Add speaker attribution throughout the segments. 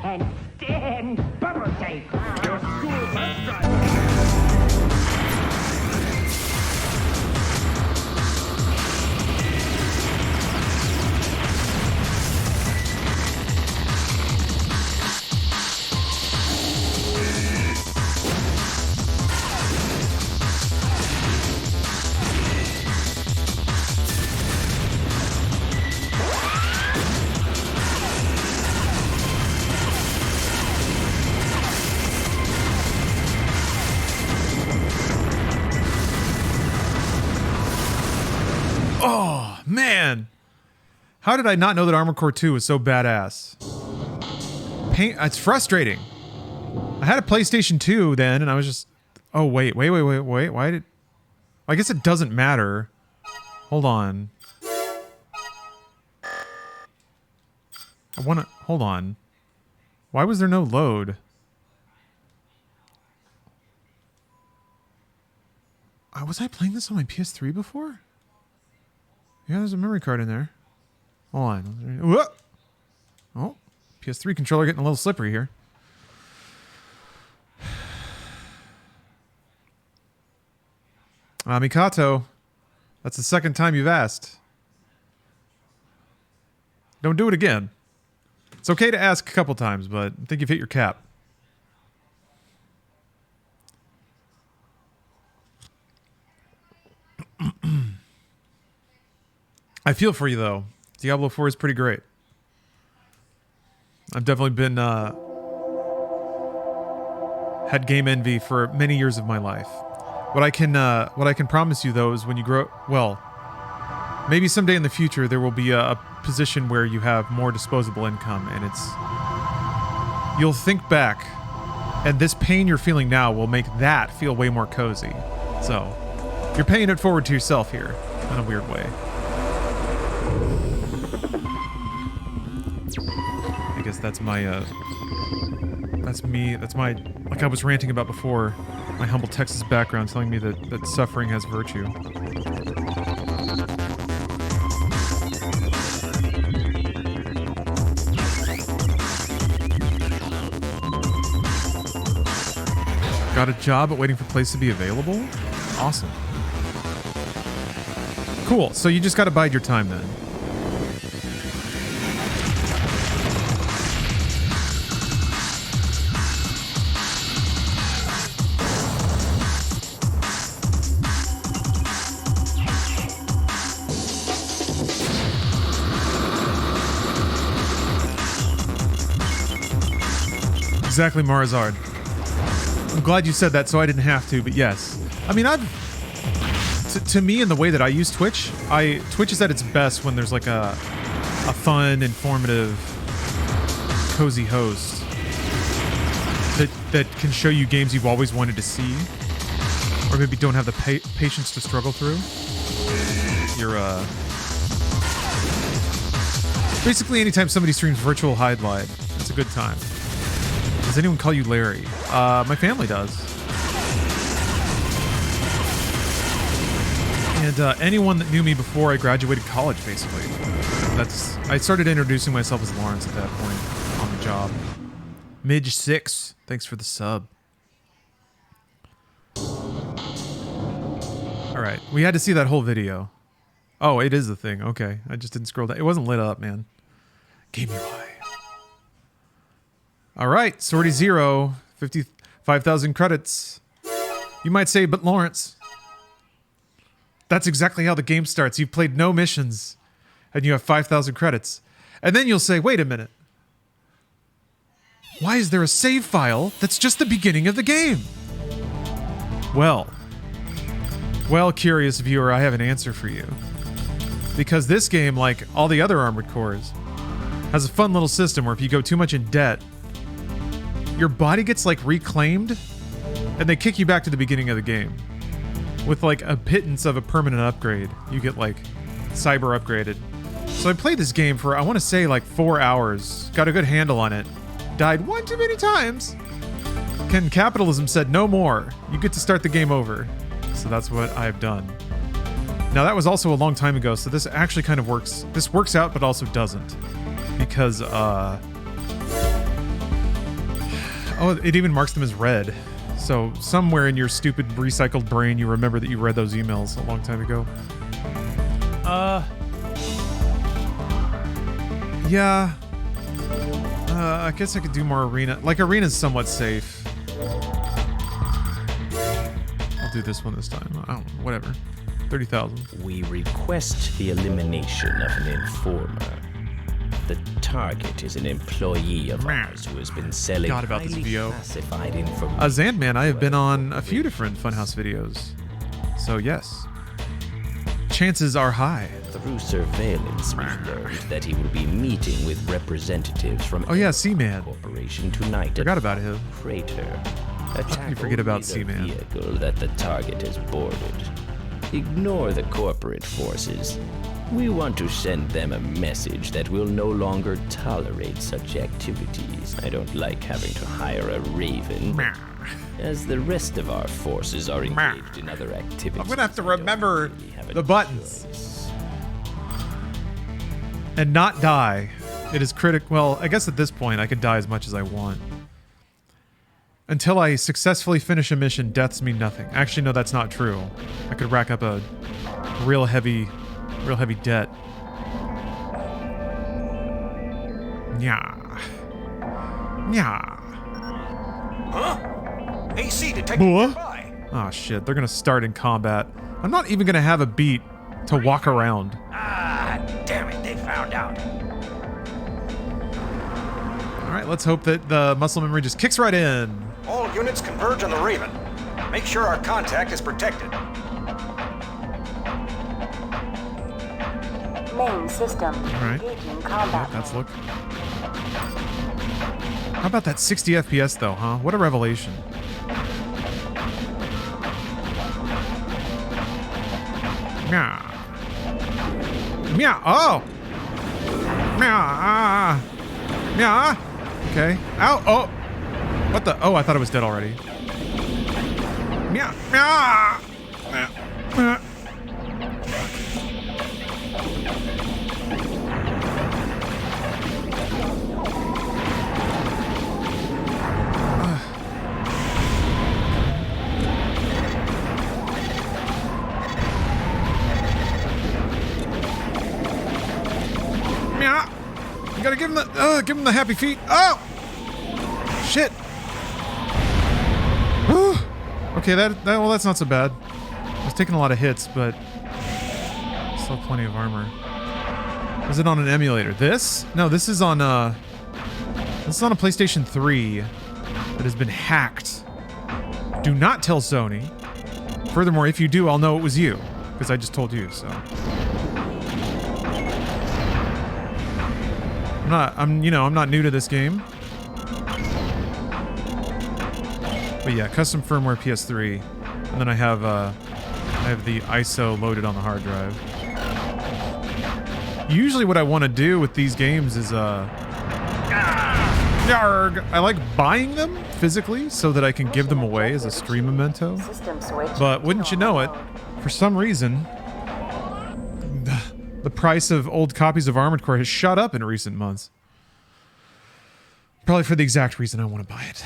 Speaker 1: can't stand bubble tape. Your school bus driver.
Speaker 2: Oh, man. How did I not know that Armored Core 2 was so badass? It's frustrating. I had a PlayStation 2 then, and I was just... Oh, wait. Why did... I guess it doesn't matter. Hold on. I want to... Hold on. Why was there no load? Was I playing this on my PS3 before? Yeah, there's a memory card in there. Hold on. Whoa! Oh, PS3 controller getting a little slippery here. Mikato, that's the second time you've asked. Don't do it again. It's okay to ask a couple times, but I think you've hit your cap. I feel for you, though. Diablo 4 is pretty great. I've definitely been, had game envy for many years of my life. What I can promise you, though, is when you grow... Well, maybe someday in the future there will be a position where you have more disposable income, and it's... You'll think back, and this pain you're feeling now will make that feel way more cozy. So, you're paying it forward to yourself here, in a weird way. I guess that's my, that's me, that's my, like I was ranting about before, my humble Texas background telling me that suffering has virtue. Got a job at waiting for place to be available? Awesome. Cool, so you just gotta bide your time then. Exactly, Marazard. I'm glad you said that so I didn't have to, but yes. I mean, to me, in the way that I use Twitch, Twitch is at its best when there's like a fun, informative, cozy host that can show you games you've always wanted to see, or maybe don't have the patience to struggle through. You're basically anytime somebody streams virtual highlight, it's a good time. Does anyone call you Larry? My family does. And anyone that knew me before I graduated college, basically. I started introducing myself as Lawrence at that point on the job. Midge6, thanks for the sub. Alright, we had to see that whole video. Oh, it is the thing. Okay, I just didn't scroll down. It wasn't lit up, man. Game UI. Alright, Sortie Zero, 55,000 credits. You might say, but Lawrence, that's exactly how the game starts. You've played no missions, and you have 5,000 credits. And then you'll say, wait a minute. Why is there a save file that's just the beginning of the game? Well, curious viewer, I have an answer for you. Because this game, like all the other Armored Cores, has a fun little system where if you go too much in debt, your body gets like reclaimed, and they kick you back to the beginning of the game. With like a pittance of a permanent upgrade. You get like cyber upgraded. So I played this game for, I want to say like 4 hours. Got a good handle on it. Died one too many times. Ken Capitalism said no more. You get to start the game over. So that's what I've done. Now that was also a long time ago, so this actually kind of works. This works out, but also doesn't. Because, Oh, it even marks them as red. So somewhere in your stupid recycled brain, you remember that you read those emails a long time ago. Yeah. I guess I could do more arena. Like, arena's somewhat safe. I'll do this one this time. I don't know, whatever. 30,000.
Speaker 3: We request the elimination of an informer. The target is an employee of ours who has been selling
Speaker 2: Forgot about this
Speaker 3: highly
Speaker 2: VO.
Speaker 3: classified information.
Speaker 2: Zandman, I have been on a few different Funhouse videos. So, yes. Chances are high.
Speaker 3: Through surveillance, we learned that he will be meeting with representatives from
Speaker 2: Oh, yeah, Seaman.
Speaker 3: Corporation tonight.
Speaker 2: Forgot about him.
Speaker 3: Crater. Attack
Speaker 2: you forget about
Speaker 3: only the
Speaker 2: Seaman?
Speaker 3: vehicle that the target has boarded. Ignore the corporate forces. We want to send them a message that we'll no longer tolerate such activities. I don't like having to hire a raven, as the rest of our forces are engaged in other activities.
Speaker 2: I'm gonna have to
Speaker 3: I don't
Speaker 2: remember
Speaker 3: really have a
Speaker 2: the buttons.
Speaker 3: choice.
Speaker 2: And not die. It is critical. Well, I guess at this point, I could die as much as I want. Until I successfully finish a mission, deaths mean nothing. Actually, no, that's not true. I could rack up a real heavy debt. Yeah. Yeah.
Speaker 1: Huh? AC detected
Speaker 2: Boah.
Speaker 1: nearby.
Speaker 2: Oh shit, they're gonna start in combat. I'm not even gonna have a beat to walk around.
Speaker 1: Ah, damn it, they found out.
Speaker 2: Alright, let's hope that the muscle memory just kicks right in.
Speaker 1: All units converge on the Raven. Make sure our contact is protected.
Speaker 4: Main system.
Speaker 2: Alright.
Speaker 4: Engaging combat.
Speaker 2: Let's look. How about that 60 FPS though, huh? What a revelation. Yeah. Yeah. Oh. Yeah. Yeah. Okay. Ow. Oh. What the? Oh, I thought it was dead already. Yeah. Yeah. Yeah. You gotta give him the happy feet. Oh, shit. Whew. Okay, well, that's not so bad. I was taking a lot of hits, but still plenty of armor. Is it on an emulator? This? No, this is on a PlayStation 3 that has been hacked. Do not tell Sony. Furthermore, if you do, I'll know it was you because I just told you. So. I'm not new to this game. But yeah, custom firmware PS3. And then I have the ISO loaded on the hard drive. Usually what I want to do with these games is yarg, I like buying them physically so that I can give them away as a stream memento. But wouldn't you know it, for some reason, the price of old copies of Armored Core has shot up in recent months. Probably for the exact reason I want to buy it.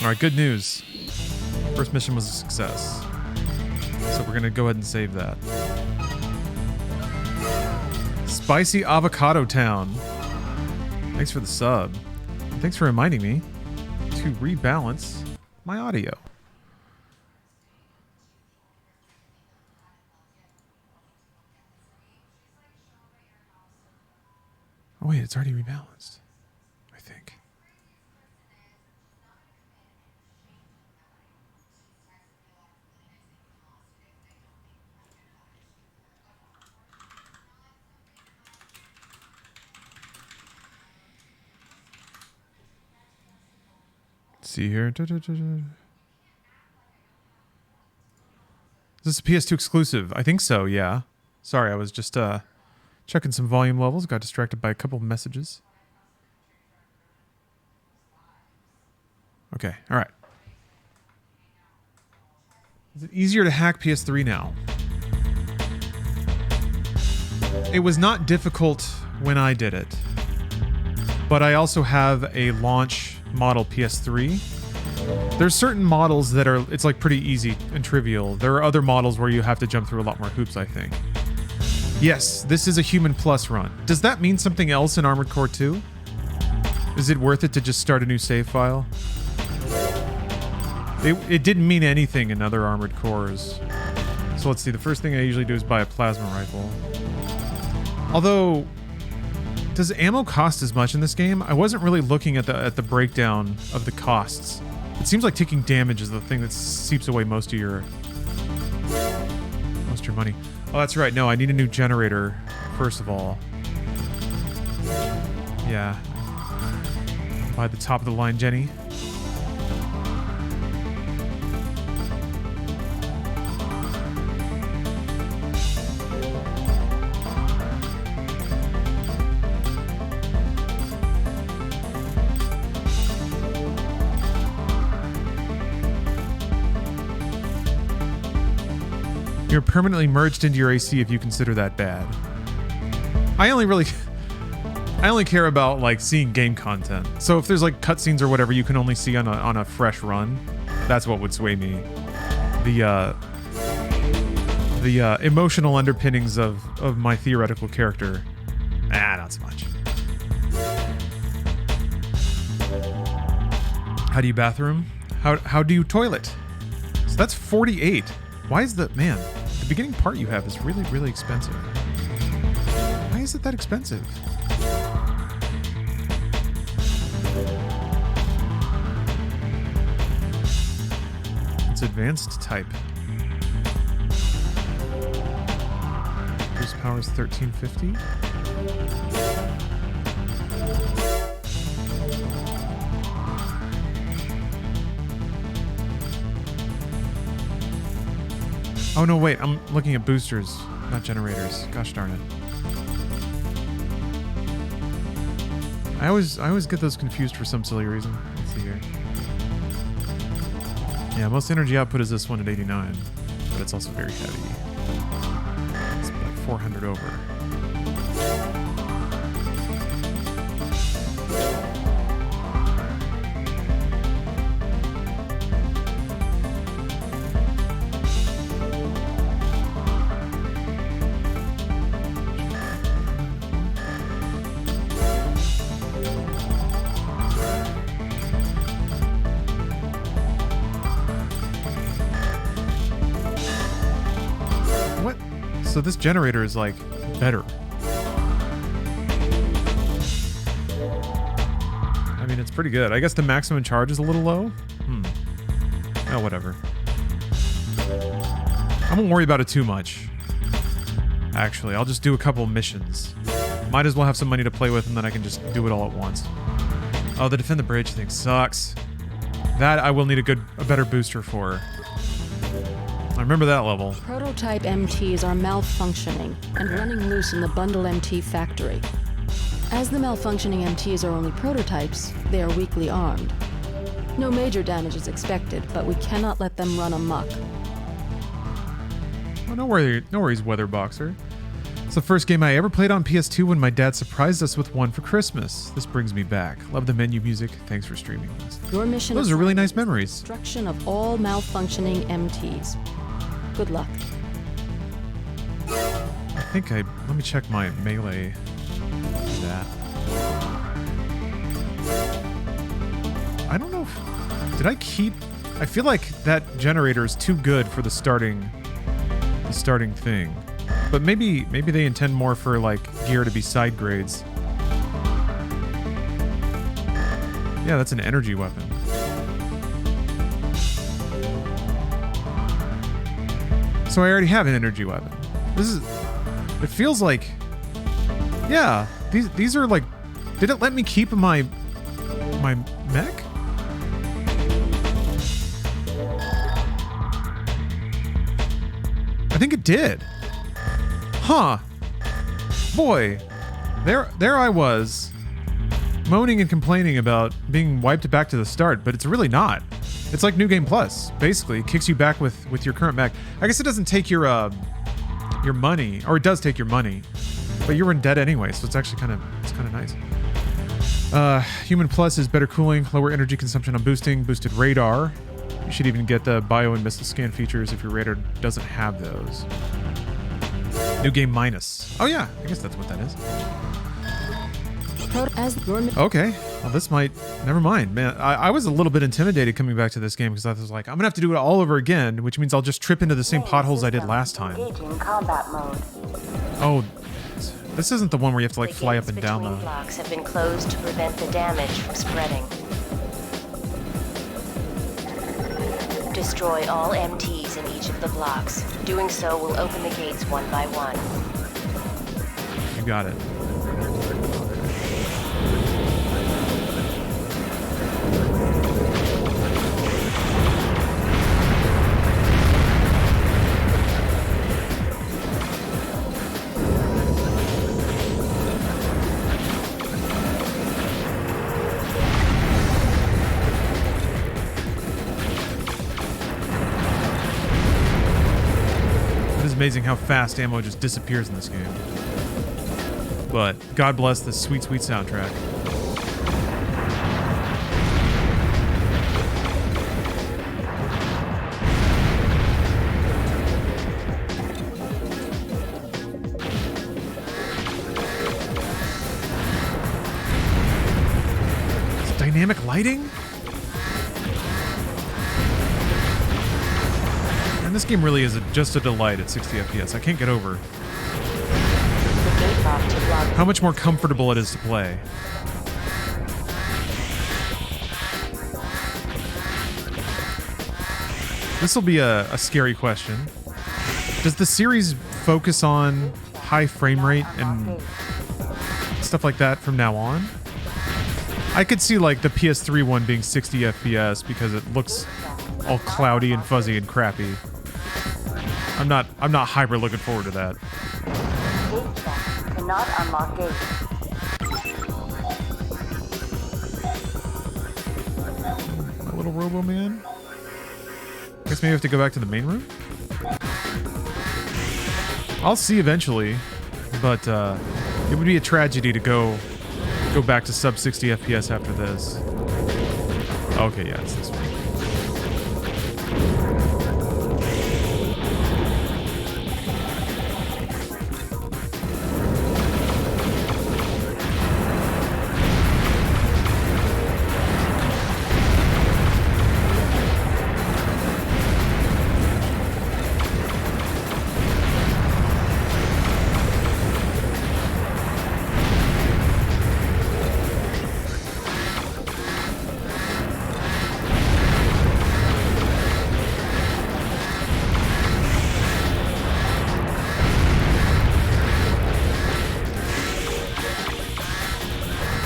Speaker 2: Alright, good news. First mission was a success. So we're going to go ahead and save that. Spicy Avocado Town. Thanks for the sub. Thanks for reminding me to rebalance my audio. Oh wait, it's already rebalanced, I think. Let's see here. Is this a PS2 exclusive? I think so, yeah. Sorry, I was just checking some volume levels. Got distracted by a couple of messages. Okay, all right. Is it easier to hack PS3 now? It was not difficult when I did it. but I also have a launch model PS3. There's certain models that are, it's like pretty easy and trivial. There are other models where you have to jump through a lot more hoops, I think. Yes, this is a Human Plus run. Does that mean something else in Armored Core 2? Is it worth it to just start a new save file? It didn't mean anything in other Armored Cores. So let's see, the first thing I usually do is buy a plasma rifle. Although, does ammo cost as much in this game? I wasn't really looking at the breakdown of the costs. It seems like taking damage is the thing that seeps away most of your money. Oh, that's right. No, I need a new generator, first of all. Yeah. Buy the top of the line, Jenny. You're permanently merged into your AC if you consider that bad. I only care about like seeing game content. So if there's like cutscenes or whatever you can only see on a fresh run, that's what would sway me. The emotional underpinnings of my theoretical character, not so much. How do you bathroom? How do you toilet? So that's 48. Why is the beginning part you have is really, really expensive. Why is it that expensive? It's advanced type. Boost power is 1350. Oh no, wait, I'm looking at boosters, not generators. Gosh darn it. I always get those confused for some silly reason. Let's see here. Yeah, most energy output is this one at 89, but it's also very heavy. It's like 400 over. So this generator is like better. I mean, it's pretty good. I guess the maximum charge is a little low. Oh, whatever. I won't worry about it too much. Actually, I'll just do a couple missions. Might as well have some money to play with, and then I can just do it all at once. Oh, the defend the bridge thing sucks. That I will need a better booster for. I remember that level.
Speaker 5: Prototype MTs are malfunctioning and running loose in the Bundle MT factory. As the malfunctioning MTs are only prototypes, they are weakly armed. No major damage is expected, but we cannot let them run amok.
Speaker 2: Oh, no worries, Weather Boxer. It's the first game I ever played on PS2 when my dad surprised us with one for Christmas. This brings me back. Love the menu music. Thanks for streaming this.
Speaker 5: Your mission
Speaker 2: Those are really nice memories.
Speaker 5: Destruction of all malfunctioning MTs. Good luck.
Speaker 2: I think let me check my melee. That. I don't know did I keep, I feel like that generator is too good for the starting thing. But maybe they intend more for like gear to be side grades. Yeah, that's an energy weapon. So I already have an energy weapon. It feels like, yeah, these are like, did it let me keep my mech? I think it did. Huh. Boy, there I was, moaning and complaining about being wiped back to the start, but it's really not. It's like New Game Plus, basically. It kicks you back with your current mech. I guess it doesn't take your money, or it does take your money, but you were in debt anyway, so it's actually kind of nice. Human Plus is better cooling, lower energy consumption on boosting, boosted radar. You should even get the bio and missile scan features if your radar doesn't have those. New game minus. Oh yeah, I guess that's what that is. Okay, well this might, never mind. Man, I was a little bit intimidated coming back to this game because I was like, I'm gonna have to do it all over again, which means I'll just trip into the same potholes I did last time.
Speaker 4: Engaging combat mode.
Speaker 2: Oh, this isn't the one where you have to like fly up and down
Speaker 6: The
Speaker 2: the...
Speaker 6: blocks have been closed to prevent the damage from spreading. Destroy all MTs in each of the blocks. Doing so will open the gates one by one.
Speaker 2: You got it. Amazing how fast ammo just disappears in this game. But God bless this sweet, sweet soundtrack. It's dynamic lighting? And this game really is just a delight at 60 FPS. I can't get over how much more comfortable it is to play. This will be a scary question. Does the series focus on high frame rate and stuff like that from now on? I could see like the PS3 one being 60 FPS because it looks all cloudy and fuzzy and crappy. I'm not hyper looking forward to that.
Speaker 4: Gate check. Cannot unlock gate.
Speaker 2: My little Robo Man. Guess maybe I have to go back to the main room. I'll see eventually, but it would be a tragedy to go back to sub 60 FPS after this. Okay, yeah, it's this one.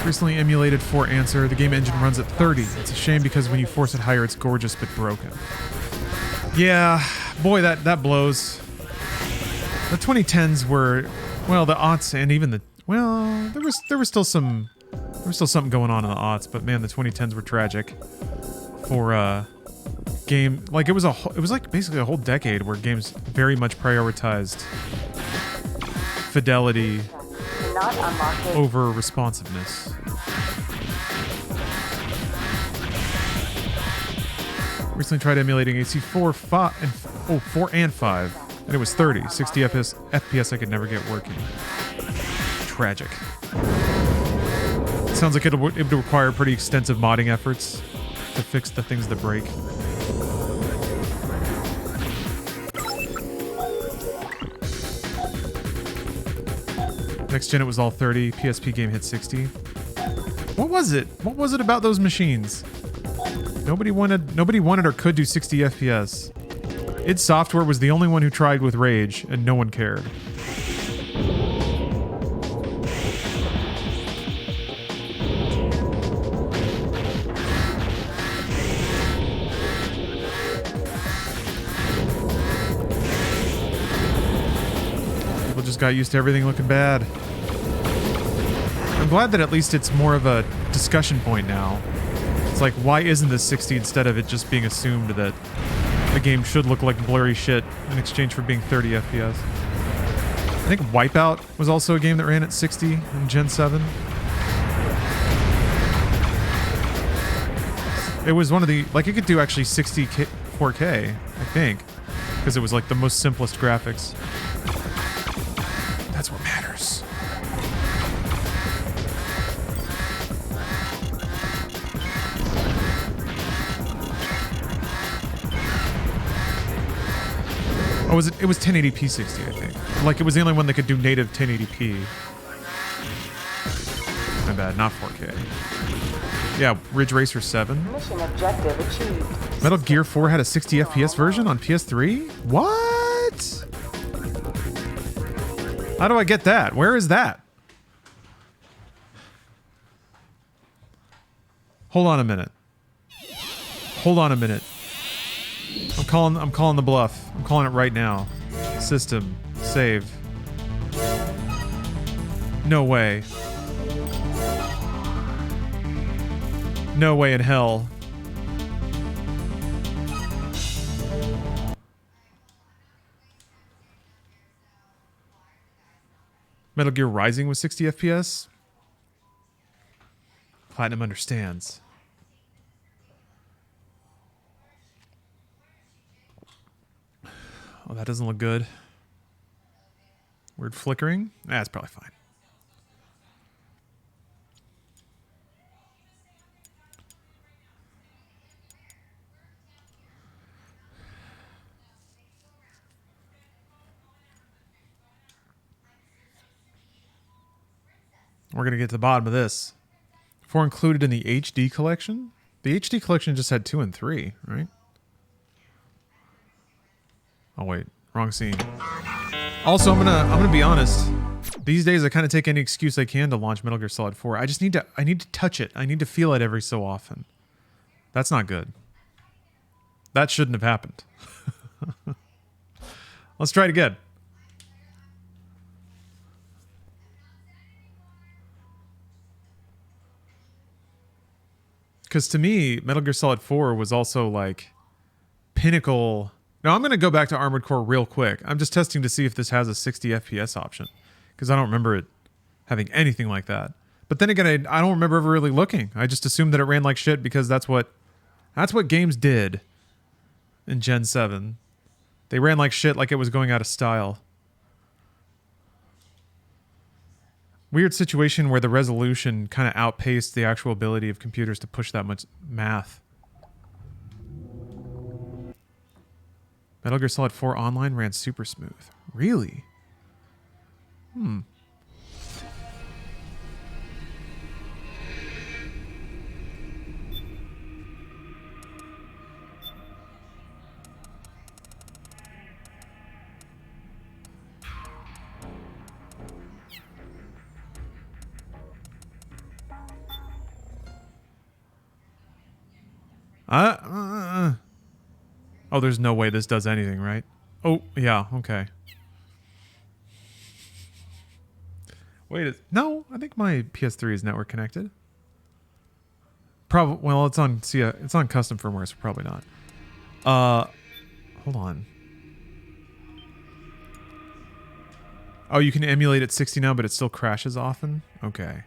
Speaker 2: Recently emulated for Answer. The game engine runs at 30. It's a shame because when you force it higher, it's gorgeous but broken. Yeah, boy, that blows. The 2010s were, well, the aughts and even the, well, there was still something going on in the aughts, but man, the 2010s were tragic for game. Like it was like basically a whole decade where games very much prioritized fidelity over responsiveness. Recently tried emulating AC4, 4 and 5, and it was 30. 60 FPS I could never get working. Tragic. Sounds like it would require pretty extensive modding efforts to fix the things that break. Next gen it was all 30. PSP game hit 60. What was it? What was it about those machines? Nobody wanted or could do 60 FPS. id Software was the only one who tried with Rage, and no one cared. People just got used to everything looking bad. I'm glad that at least it's more of a discussion point now. It's like, why isn't this 60 instead of it just being assumed that the game should look like blurry shit in exchange for being 30 FPS? I think Wipeout was also a game that ran at 60 in Gen 7. It was one of the, like, it could do actually 4K, I think, because it was like the most simplest graphics. That's what matters. Oh, it was 1080p 60, I think. Like, it was the only one that could do native 1080p. My bad, not 4K. Yeah, Ridge Racer 7.
Speaker 4: Mission objective achieved.
Speaker 2: Metal Gear 4 had a 60 FPS version on PS3? What? How do I get that? Where is that? Hold on a minute. Hold on a minute. I'm calling the bluff. I'm calling it right now. System. Save. No way. No way in hell. Metal Gear Rising was 60 FPS? Platinum understands. Oh, that doesn't look good. Weird flickering? That's probably fine. We're going to get to the bottom of this. 4 included in the HD collection? The HD collection just had 2 and 3, right? Oh wait, wrong scene. Also, I'm gonna be honest. These days I kind of take any excuse I can to launch Metal Gear Solid 4. I need to touch it. I need to feel it every so often. That's not good. That shouldn't have happened. Let's try it again. Because to me, Metal Gear Solid 4 was also like pinnacle. Now I'm going to go back to Armored Core real quick. I'm just testing to see if this has a 60 FPS option. Because I don't remember it having anything like that. But then again, I don't remember ever really looking. I just assumed that it ran like shit because that's what games did in Gen 7. They ran like shit, like it was going out of style. Weird situation where the resolution kind of outpaced the actual ability of computers to push that much math. Metal Gear Solid 4 Online ran super smooth. Really? Oh, there's no way this does anything, right? Oh, yeah, okay. Wait, no, I think my PS3 is network connected. Probably, well, it's on it's on custom firmware, so probably not. Hold on. Oh, you can emulate at 60 now, but it still crashes often? Okay.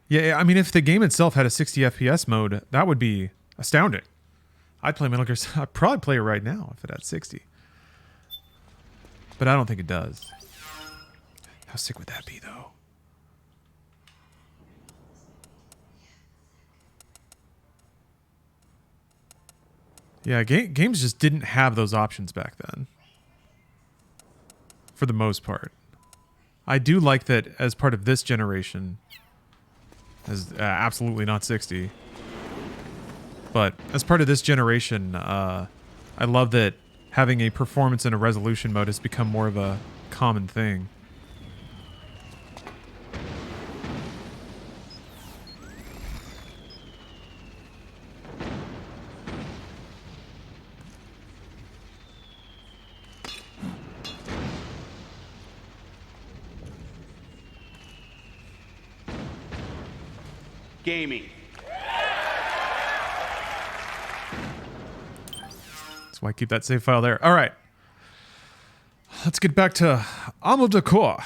Speaker 2: Yeah, I mean, if the game itself had a 60 FPS mode, that would be astounding. I'd play Metal Gear. I'd probably play it right now if it had 60. But I don't think it does. How sick would that be, though? Yeah, games just didn't have those options back then. For the most part. I do like that as part of this generation. As absolutely not 60. But as part of this generation, I love that having a performance and a resolution mode has become more of a common thing.
Speaker 1: Gaming.
Speaker 2: That's why I keep that save file there. All right. Let's get back to Armored Core.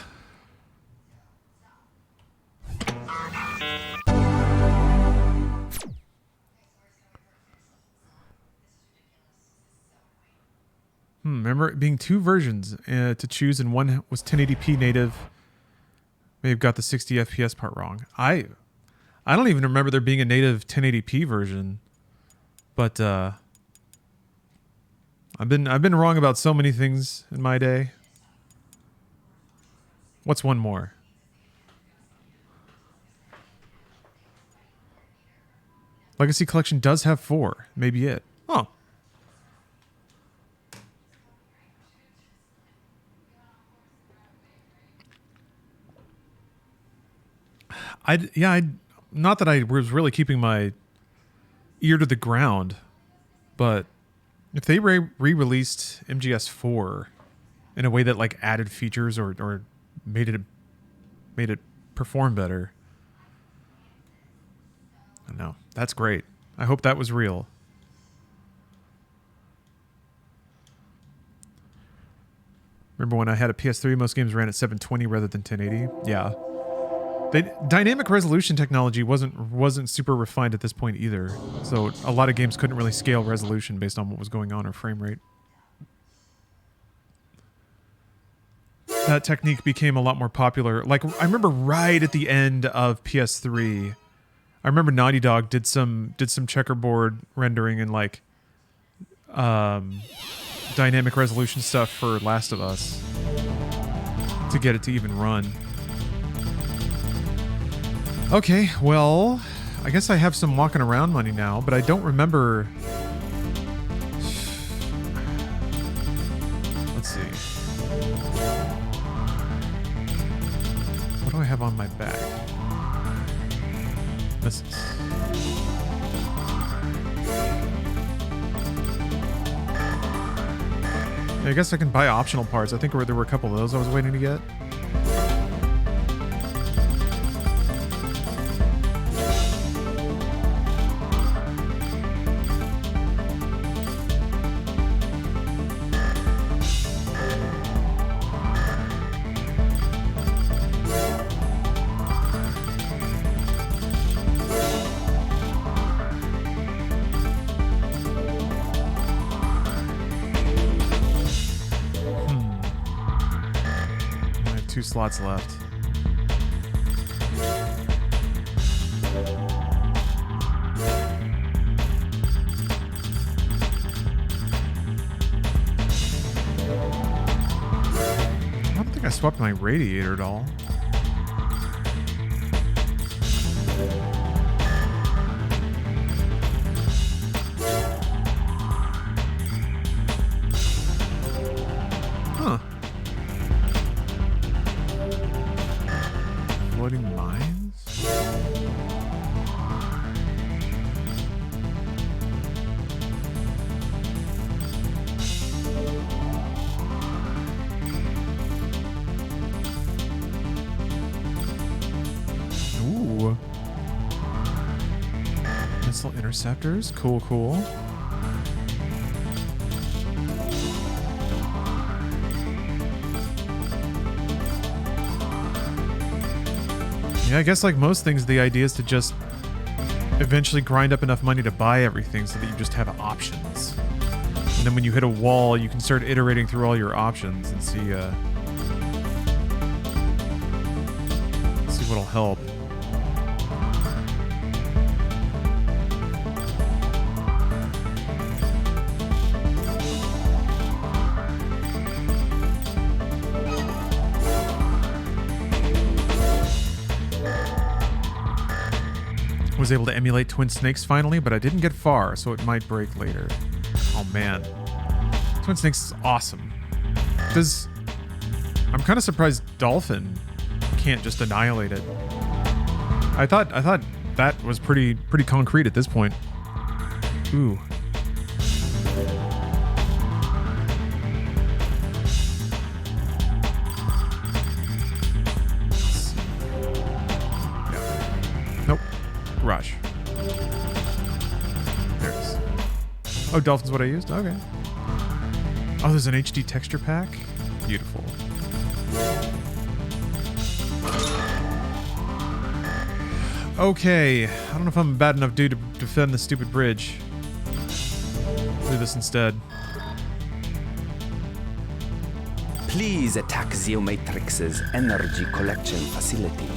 Speaker 2: Remember it being two versions to choose, and one was 1080p native. May have got the 60 FPS part wrong. I don't even remember there being a native 1080p version, but I've been wrong about so many things in my day. What's one more? Legacy Collection does have 4. Maybe it. Oh. Not that I was really keeping my ear to the ground, but if they re-released MGS4 in a way that like added features or made it perform better, I don't know. That's great. I hope that was real. Remember when I had a PS3, most games ran at 720 rather than 1080? Yeah. Dynamic resolution technology wasn't super refined at this point either, so a lot of games couldn't really scale resolution based on what was going on or frame rate. That technique became a lot more popular. Like, I remember right at the end of PS3, I remember Naughty Dog did some checkerboard rendering and like dynamic resolution stuff for Last of Us to get it to even run. Okay, well, I guess I have some walking around money now, but I don't remember. Let's see. What do I have on my back? Misses. Yeah, I guess I can buy optional parts. I think there were a couple of those I was waiting to get. Slots left. I don't think I swapped my radiator at all. Huh. Floating mines? Ooh. Missile interceptors? Cool, cool. Yeah, I guess like most things, the idea is to just eventually grind up enough money to buy everything so that you just have options. And then when you hit a wall, you can start iterating through all your options and see what'll help. Was able to emulate Twin Snakes finally, but I didn't get far, so it might break later. Oh man, Twin Snakes is awesome. I'm kind of surprised Dolphin can't just annihilate it. I thought that was pretty concrete at this point. Ooh. Rush. There it is. Oh, Dolphin's what I used? Okay. Oh, there's an HD texture pack? Beautiful. Okay. I don't know if I'm a bad enough dude to defend the stupid bridge. Do this instead.
Speaker 7: Please attack Zeomatrix's energy collection facility.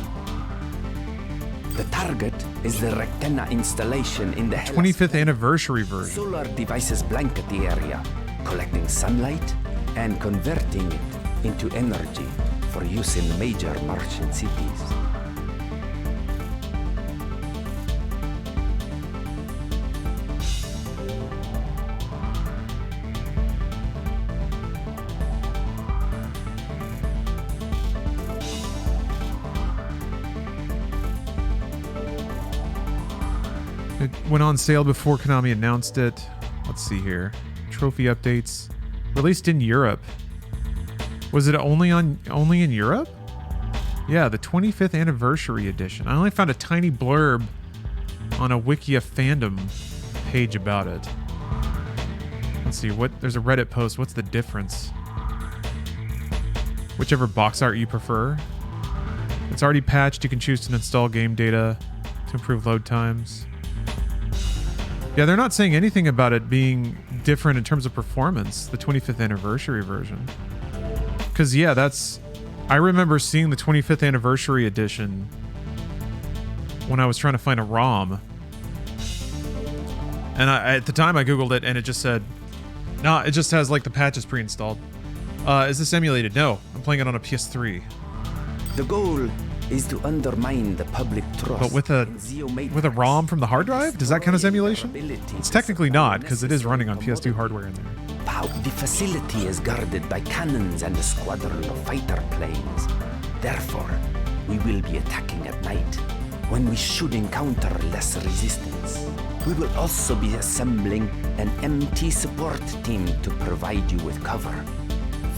Speaker 7: The target is the Rectenna installation in the
Speaker 2: 25th anniversary version.
Speaker 7: Solar devices blanket the area, collecting sunlight and converting it into energy for use in major Martian cities.
Speaker 2: It went on sale before Konami announced it. Let's see here. Trophy updates. Released in Europe. Was it only in Europe? Yeah, the 25th anniversary edition. I only found a tiny blurb on a Wikia fandom page about it. Let's see, there's a Reddit post. What's the difference? Whichever box art you prefer. It's already patched. You can choose to install game data to improve load times. Yeah, they're not saying anything about it being different in terms of performance, the 25th anniversary version. Because, yeah, I remember seeing the 25th anniversary edition when I was trying to find a ROM. And at the time I Googled it and it just said, no, it just has like the patches pre-installed. Is this emulated? No, I'm playing it on a PS3.
Speaker 7: The goal is to undermine the public trust.
Speaker 2: But with a ROM from the hard drive? Does that count as emulation? It's technically not, because it is running on PS2 hardware in there.
Speaker 7: The facility is guarded by cannons and a squadron of fighter planes. Therefore, we will be attacking at night, when we should encounter less resistance. We will also be assembling an MT support team to provide you with cover.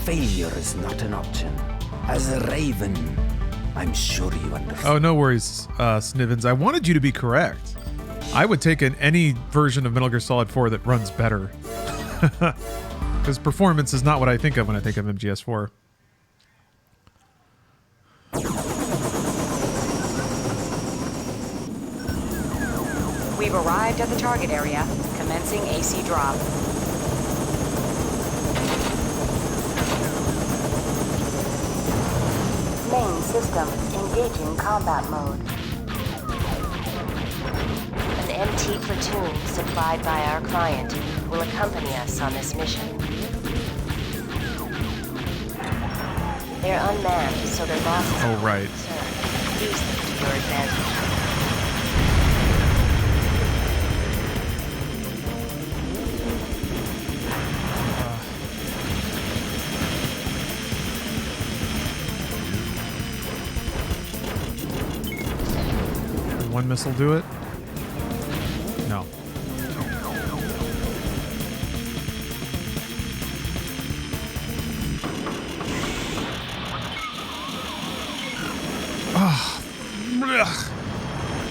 Speaker 7: Failure is not an option. As a Raven, I'm sure you understand.
Speaker 2: Oh, no worries, Snivens. I wanted you to be correct. I would take any version of Metal Gear Solid 4 that runs better. Because performance is not what I think of when I think of MGS4.
Speaker 4: We've arrived at the target area, commencing AC drop. Main system engaging combat mode.
Speaker 6: An MT platoon supplied by our client will accompany us on this mission. They're unmanned, so their losses
Speaker 2: Oh, right.
Speaker 6: use them to your advantage.
Speaker 2: One missile do it? No. Ah,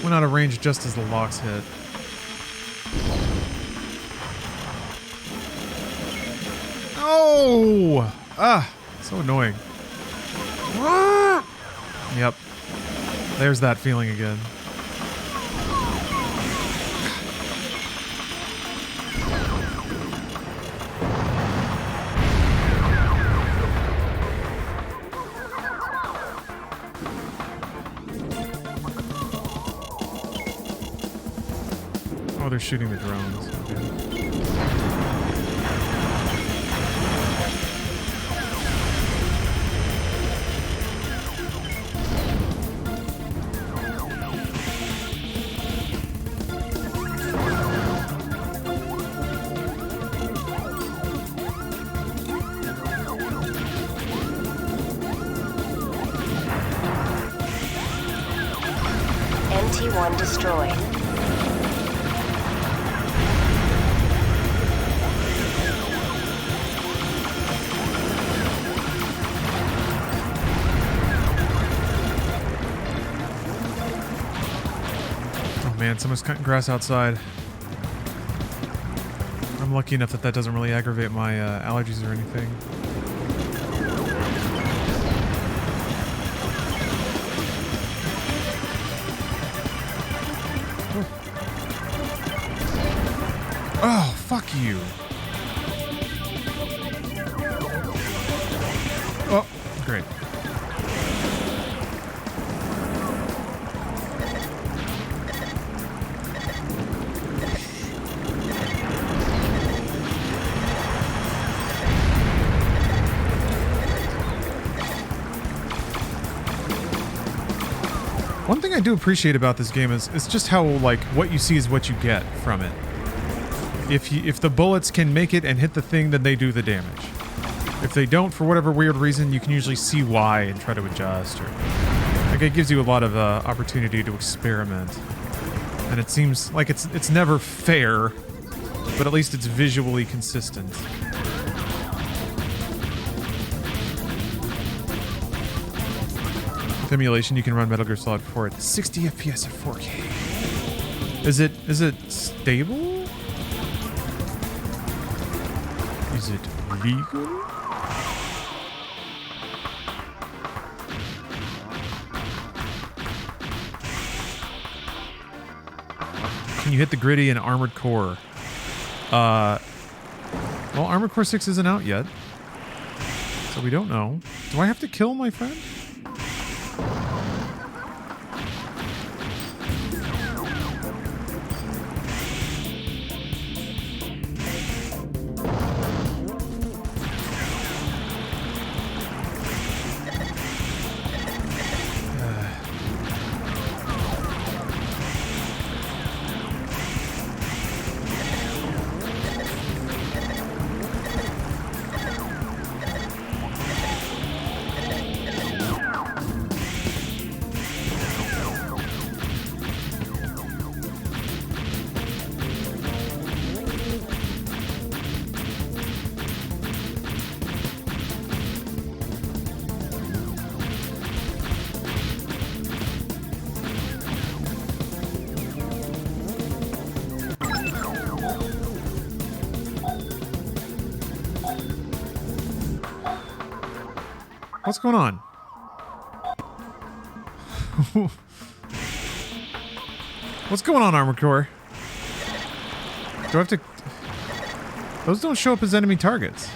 Speaker 2: went out of range just as the locks hit. Oh! Ah, so annoying. Ah! Yep. There's that feeling again. Oh, they're shooting the drones. Okay.
Speaker 6: MT1 destroyed.
Speaker 2: Man, someone's cutting grass outside. I'm lucky enough that doesn't really aggravate my allergies or anything. Oh, fuck you. Great. One thing I do appreciate about this game is just how, like, what you see is what you get from it. If the bullets can make it and hit the thing, then they do the damage. If they don't, for whatever weird reason, you can usually see why and try to adjust. Or like, it gives you a lot of opportunity to experiment. And it seems like it's never fair, but at least it's visually consistent. With emulation, you can run Metal Gear Solid 4 at 60 FPS at 4K. Is it stable? Is it legal? Can you hit the gritty and Armored Core? Well, Armored Core 6 isn't out yet, so we don't know. Do I have to kill my friend? What's going on? What's going on, Armored Core? Do I have to... Those don't show up as enemy targets.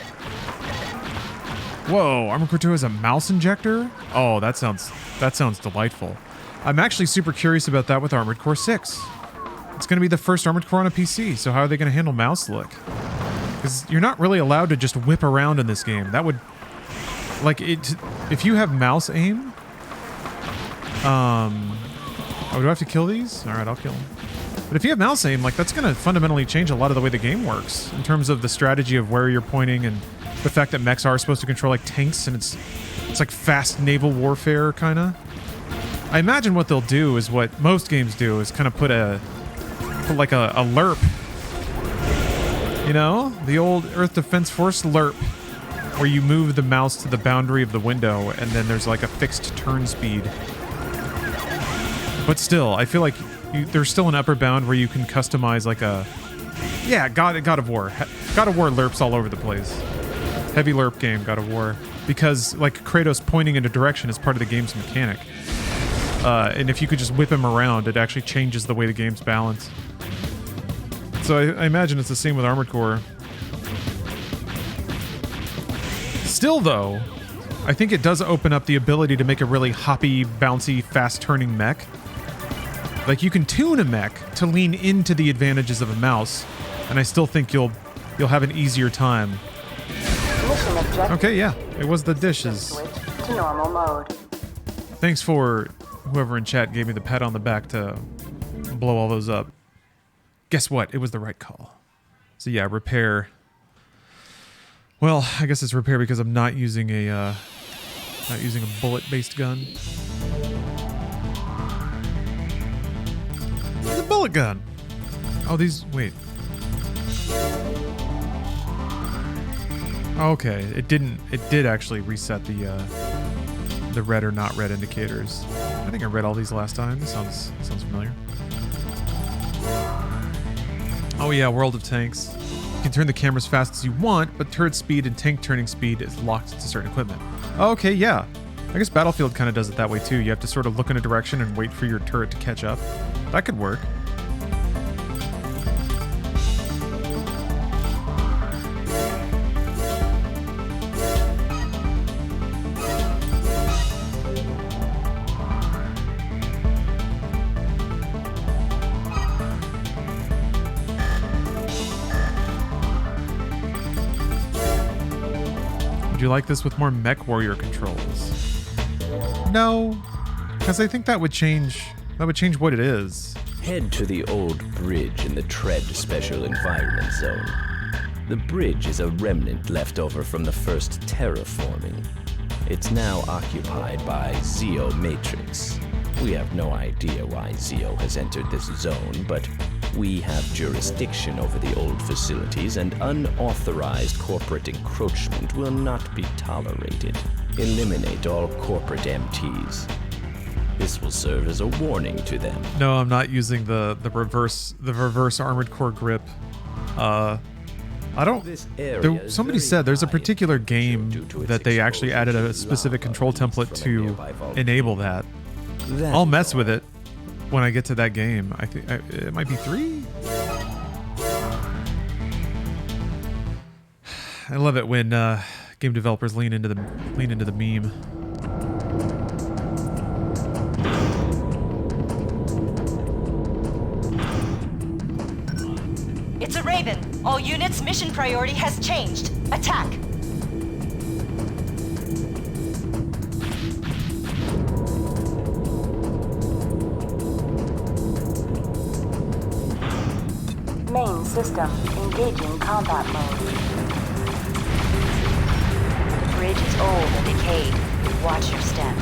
Speaker 2: Whoa, Armored Core 2 has a mouse injector? Oh, that sounds delightful. I'm actually super curious about that with Armored Core 6. It's going to be the first Armored Core on a PC, so how are they going to handle mouse look? Because you're not really allowed to just whip around in this game. That would... Like, if you have mouse aim... Oh, do I have to kill these? Alright, I'll kill them. But if you have mouse aim, like, that's going to fundamentally change a lot of the way the game works. In terms of the strategy of where you're pointing and the fact that mechs are supposed to control, like, tanks, and it's like fast naval warfare, kind of. I imagine what they'll do is what most games do, is kind of put like a lerp. You know? The old Earth Defense Force lerp. Where you move the mouse to the boundary of the window, and then there's like a fixed turn speed. But still, I feel like there's still an upper bound where you can customize like a... Yeah, God of War. God of War lerps all over the place. Heavy lerp game, God of War. Because like Kratos pointing in a direction is part of the game's mechanic. And if you could just whip him around, it actually changes the way the game's balanced. So I imagine it's the same with Armored Core. Still, though, I think it does open up the ability to make a really hoppy, bouncy, fast-turning mech. Like, you can tune a mech to lean into the advantages of a mouse, and I still think you'll have an easier time. Okay, yeah, it was the dishes.
Speaker 6: Switch to normal mode.
Speaker 2: Thanks for whoever in chat gave me the pat on the back to blow all those up. Guess what? It was the right call. So yeah, repair... Well, I guess it's repair because I'm not using a bullet-based gun. The bullet gun. Oh, these. Wait. Okay, it didn't. It did actually reset the red or not red indicators. I think I read all these last time. This sounds familiar. Oh yeah, World of Tanks. You can turn the camera as fast as you want, but turret speed and tank turning speed is locked to certain equipment. Okay, yeah. I guess Battlefield kind of does it that way too. You have to sort of look in a direction and wait for your turret to catch up. That could work. Would you like this with more mech warrior controls? No, because I think that would change what it is.
Speaker 3: Head to the old bridge in the Tread Special Environment Zone. The bridge is a remnant left over from the first terraforming. It's now occupied by Zeo Matrix. We have no idea why Zeo has entered this zone, but we have jurisdiction over the old facilities, and unauthorized corporate encroachment will not be tolerated. Eliminate all corporate MTs. This will serve as a warning to them.
Speaker 2: No, I'm not using the reverse armored core grip. I don't. Somebody said there's a particular game that they actually added a specific control template to enable that. I'll mess with it when I get to that game. I think it might be 3. I love it when game developers lean into the meme.
Speaker 8: It's a Raven. All units, mission priority has changed. Attack.
Speaker 4: Main system engaging combat mode.
Speaker 6: Bridge is old and decayed. Watch your step.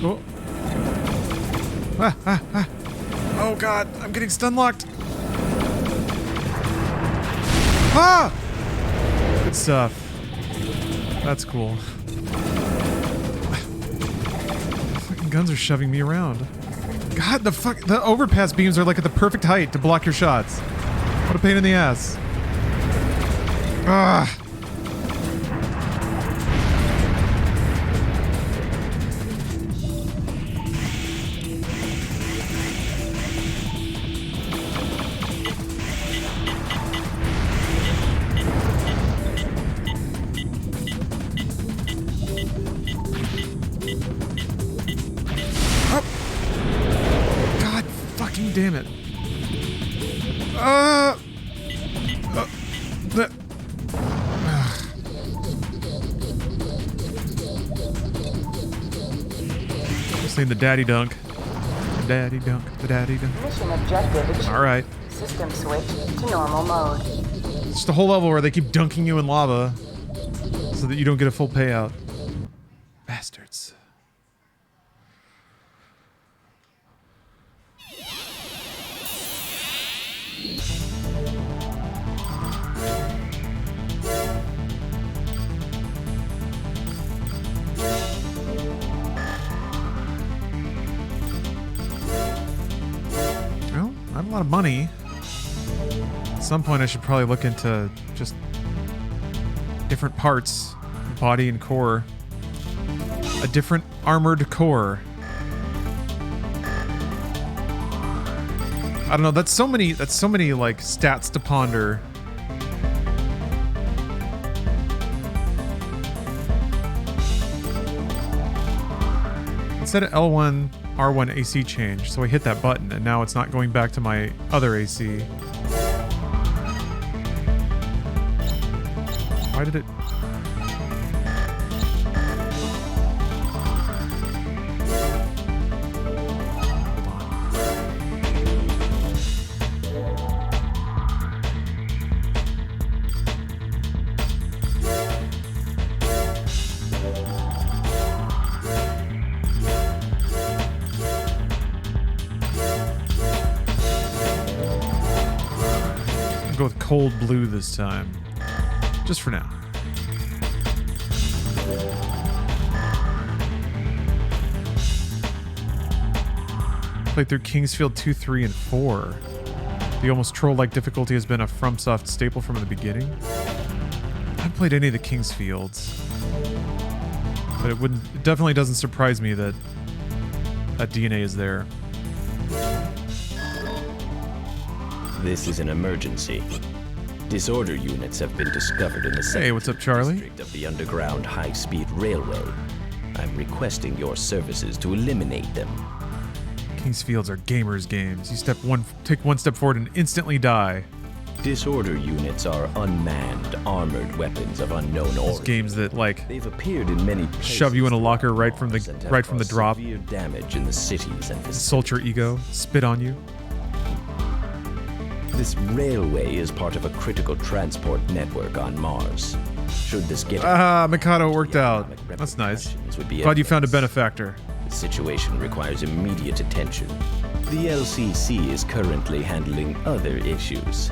Speaker 2: Oh. Oh god, I'm getting stun locked. Ah! Good stuff. That's cool. Fucking guns are shoving me around. God, the overpass beams are like at the perfect height to block your shots. What a pain in the ass. Ah! Damn it. Just need the daddy dunk. The daddy dunk. The daddy dunk.
Speaker 4: Mission objective achieved.
Speaker 2: All right.
Speaker 4: System switch to normal mode.
Speaker 2: It's just a whole level where they keep dunking you in lava so that you don't get a full payout. Bastards. Well, I have a lot of money. At some point I should probably look into just different parts, body and core. A different armored core. I don't know, that's so many like stats to ponder. It said L1 R1 AC change, so I hit that button and now it's not going back to my other AC. Why did it? Go with cold blue this time. Just for now. Played through Kingsfield 2, 3, and 4. The almost troll-like difficulty has been a FromSoft staple from the beginning. I haven't played any of the Kingsfields. But it definitely doesn't surprise me that that DNA is there.
Speaker 3: This is an emergency. Disorder units have been discovered in the
Speaker 2: Hey, what's up, Charlie?
Speaker 3: district of the underground high-speed railway. I'm requesting your services to eliminate them.
Speaker 2: King's Fields are gamers' games. You take one step forward and instantly die.
Speaker 3: Disorder units are unmanned, armored weapons of unknown
Speaker 2: Those
Speaker 3: origin.
Speaker 2: games that like
Speaker 3: They've appeared in many places
Speaker 2: shove you in a locker right from the
Speaker 3: and have
Speaker 2: right from the
Speaker 3: caused
Speaker 2: drop.
Speaker 3: Severe damage in the cities and
Speaker 2: Insult your ego, spit on you.
Speaker 3: This railway is part of a critical transport network on Mars. Should this get
Speaker 2: Mikado worked out.
Speaker 3: economic
Speaker 2: That's nice.
Speaker 3: repercussions would be
Speaker 2: Glad you found a
Speaker 3: evidence.
Speaker 2: benefactor.
Speaker 3: The situation requires immediate attention. The LCC is currently handling other issues.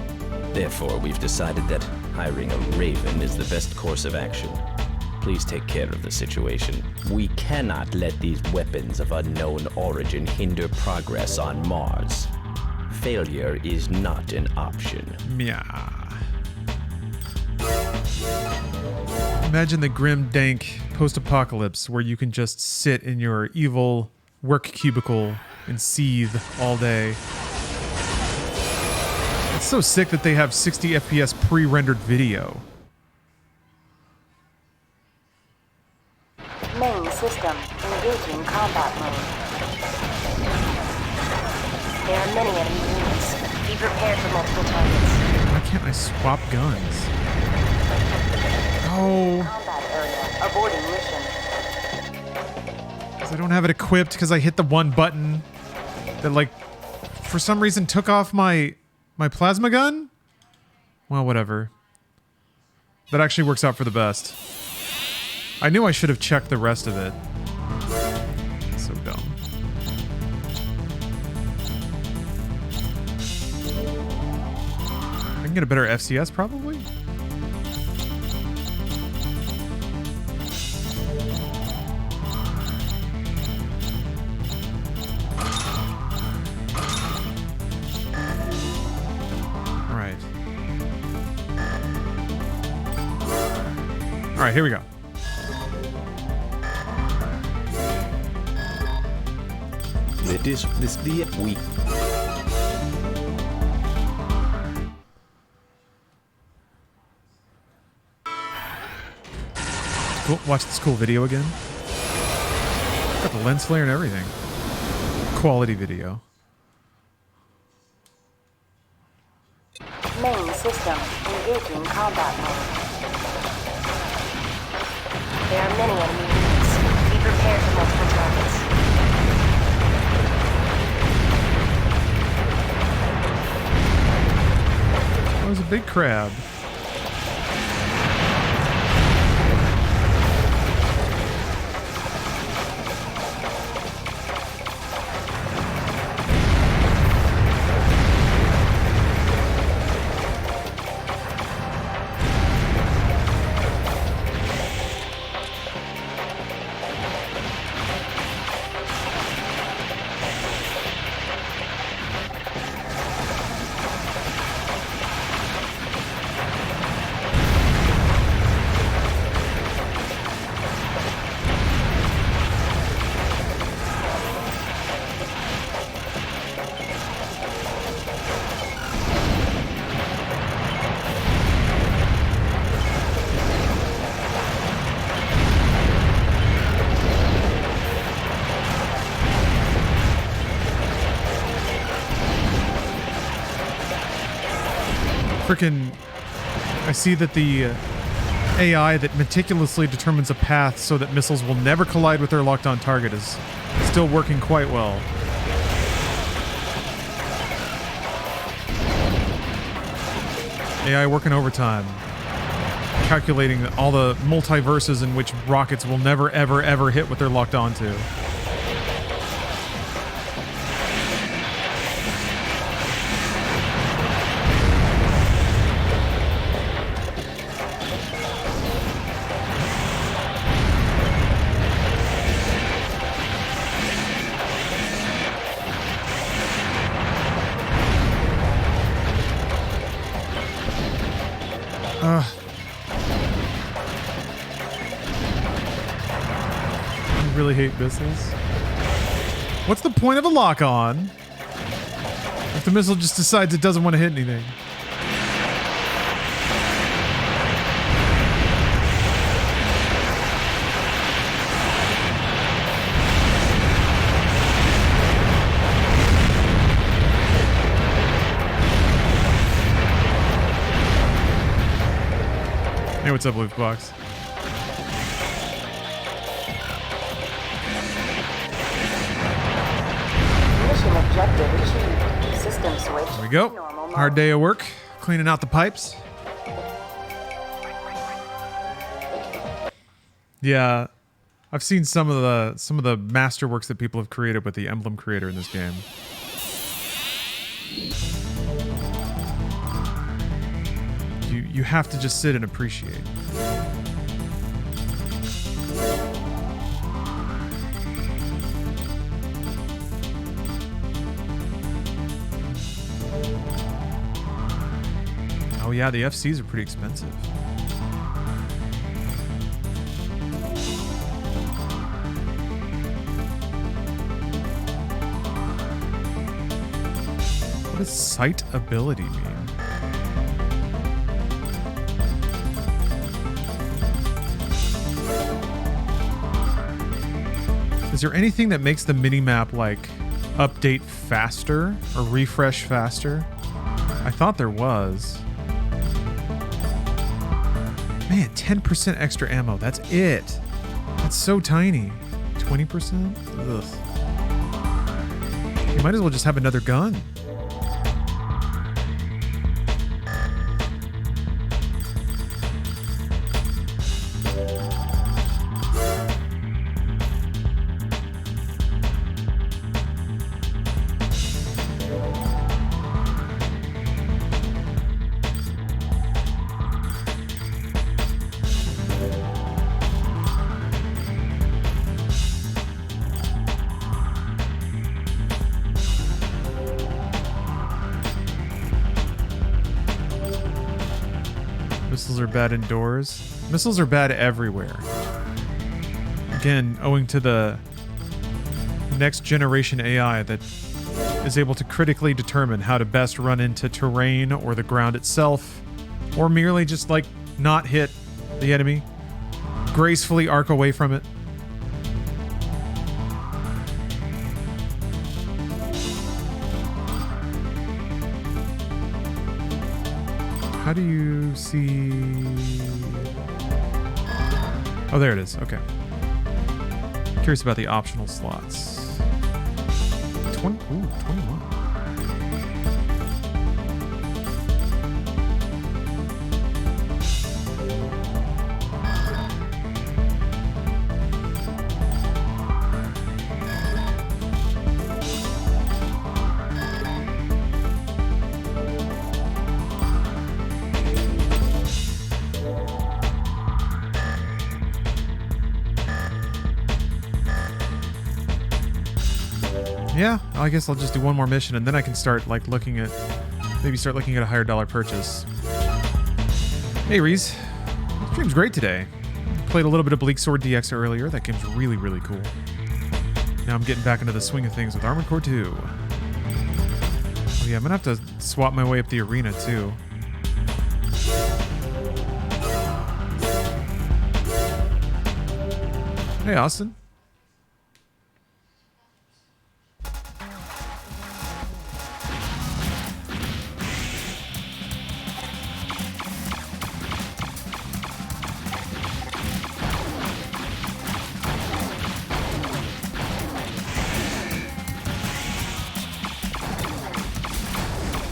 Speaker 3: Therefore, we've decided that hiring a Raven is the best course of action. Please take care of the situation. We cannot let these weapons of unknown origin hinder progress on Mars. Failure is not an option.
Speaker 2: Yeah. Imagine the grim, dank post-apocalypse where you can just sit in your evil work cubicle and seethe all day. It's so sick that they have 60 FPS pre-rendered video.
Speaker 6: Main system engaging combat mode. There are many enemy units. Be prepared for multiple targets.
Speaker 2: Why can't I swap guns? Oh,
Speaker 6: Combat area. Aborting mission.
Speaker 2: 'cause I don't have it equipped because I hit the one button that like for some reason took off my plasma gun? Well, whatever. That actually works out for the best. I knew I should have checked the rest of it. So dumb. I can get a better FCS probably? All right, here we go. Cool. Watch this cool video again. Got the lens flare and everything. Quality video.
Speaker 6: Main system engaging combat mode. There are many enemy units. Be prepared for multiple targets.
Speaker 2: Oh, there's a big crab. Frickin', I see that the AI that meticulously determines a path so that missiles will never collide with their locked-on target is still working quite well. AI working overtime, calculating all the multiverses in which rockets will never, ever, ever hit what they're locked onto. I really hate missiles. What's the point of a lock-on if the missile just decides it doesn't want to hit anything? Hey, what's up, Lootbox?
Speaker 6: Mission objective achieved. System switch.
Speaker 2: There we go. Hard day of work, cleaning out the pipes. Yeah, I've seen some of the masterworks that people have created with the emblem creator in this game. You have to just sit and appreciate. Oh yeah, the FCs are pretty expensive. What does sight ability mean? Is there anything that makes the minimap like update faster or refresh faster? I thought there was. Man, 10% extra ammo. That's it. That's so tiny. 20%? Ugh. You might as well just have another gun. Missiles are bad indoors. Missiles are bad everywhere. Again, owing to the next generation AI that is able to critically determine how to best run into terrain or the ground itself, or merely just like not hit the enemy, gracefully arc away from it. How do you see... Oh, there it is. Okay. Curious about the optional slots. 21. Yeah, I guess I'll just do one more mission and then I can start like looking at a higher dollar purchase. Hey Reese, the stream's great today. Played a little bit of Bleak Sword DX earlier. That game's really, really cool. Now I'm getting back into the swing of things with Armored Core 2. Oh yeah, I'm gonna have to swap my way up the arena too. Hey Austin.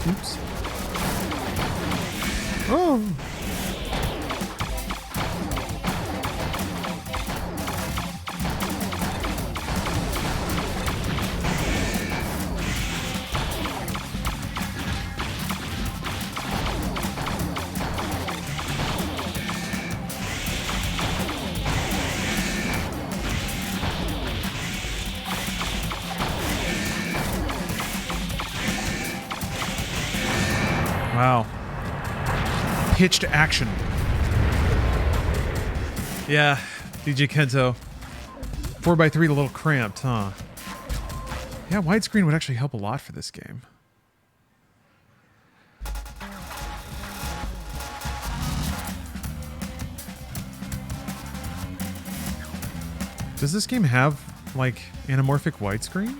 Speaker 2: Oops. Oh. Wow. Pitched action. Yeah, DJ Kento. 4x3 a little cramped, huh? Yeah, widescreen would actually help a lot for this game. Does this game have, like, anamorphic widescreen?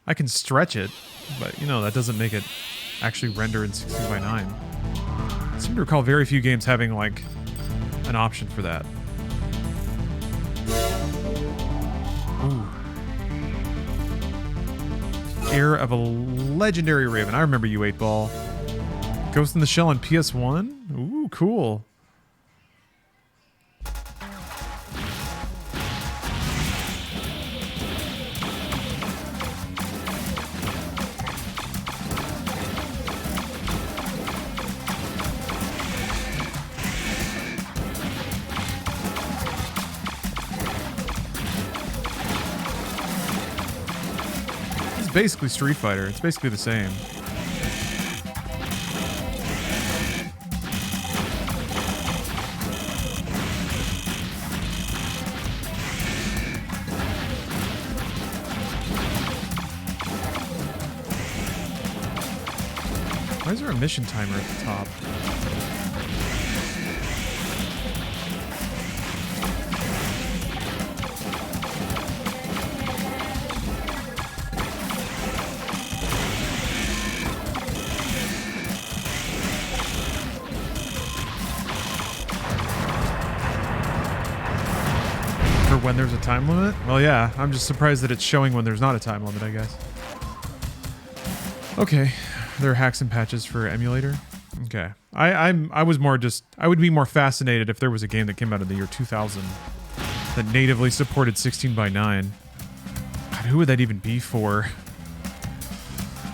Speaker 2: I can stretch it, but, you know, that doesn't make it actually render in 16:9. Seems to recall very few games having like an option for that. Ooh. Heir of a legendary Raven. I remember you, 8-Ball. Ghost in the Shell on PS1? Ooh, cool. Basically Street Fighter. It's basically the same. Why is there a mission timer at the top? When there's a time limit? Well, yeah, I'm just surprised that it's showing when there's not a time limit, I guess. Okay, there are hacks and patches for emulator. Okay, I was more just, I would be more fascinated if there was a game that came out in the year 2000 that natively supported 16:9. God, who would that even be for?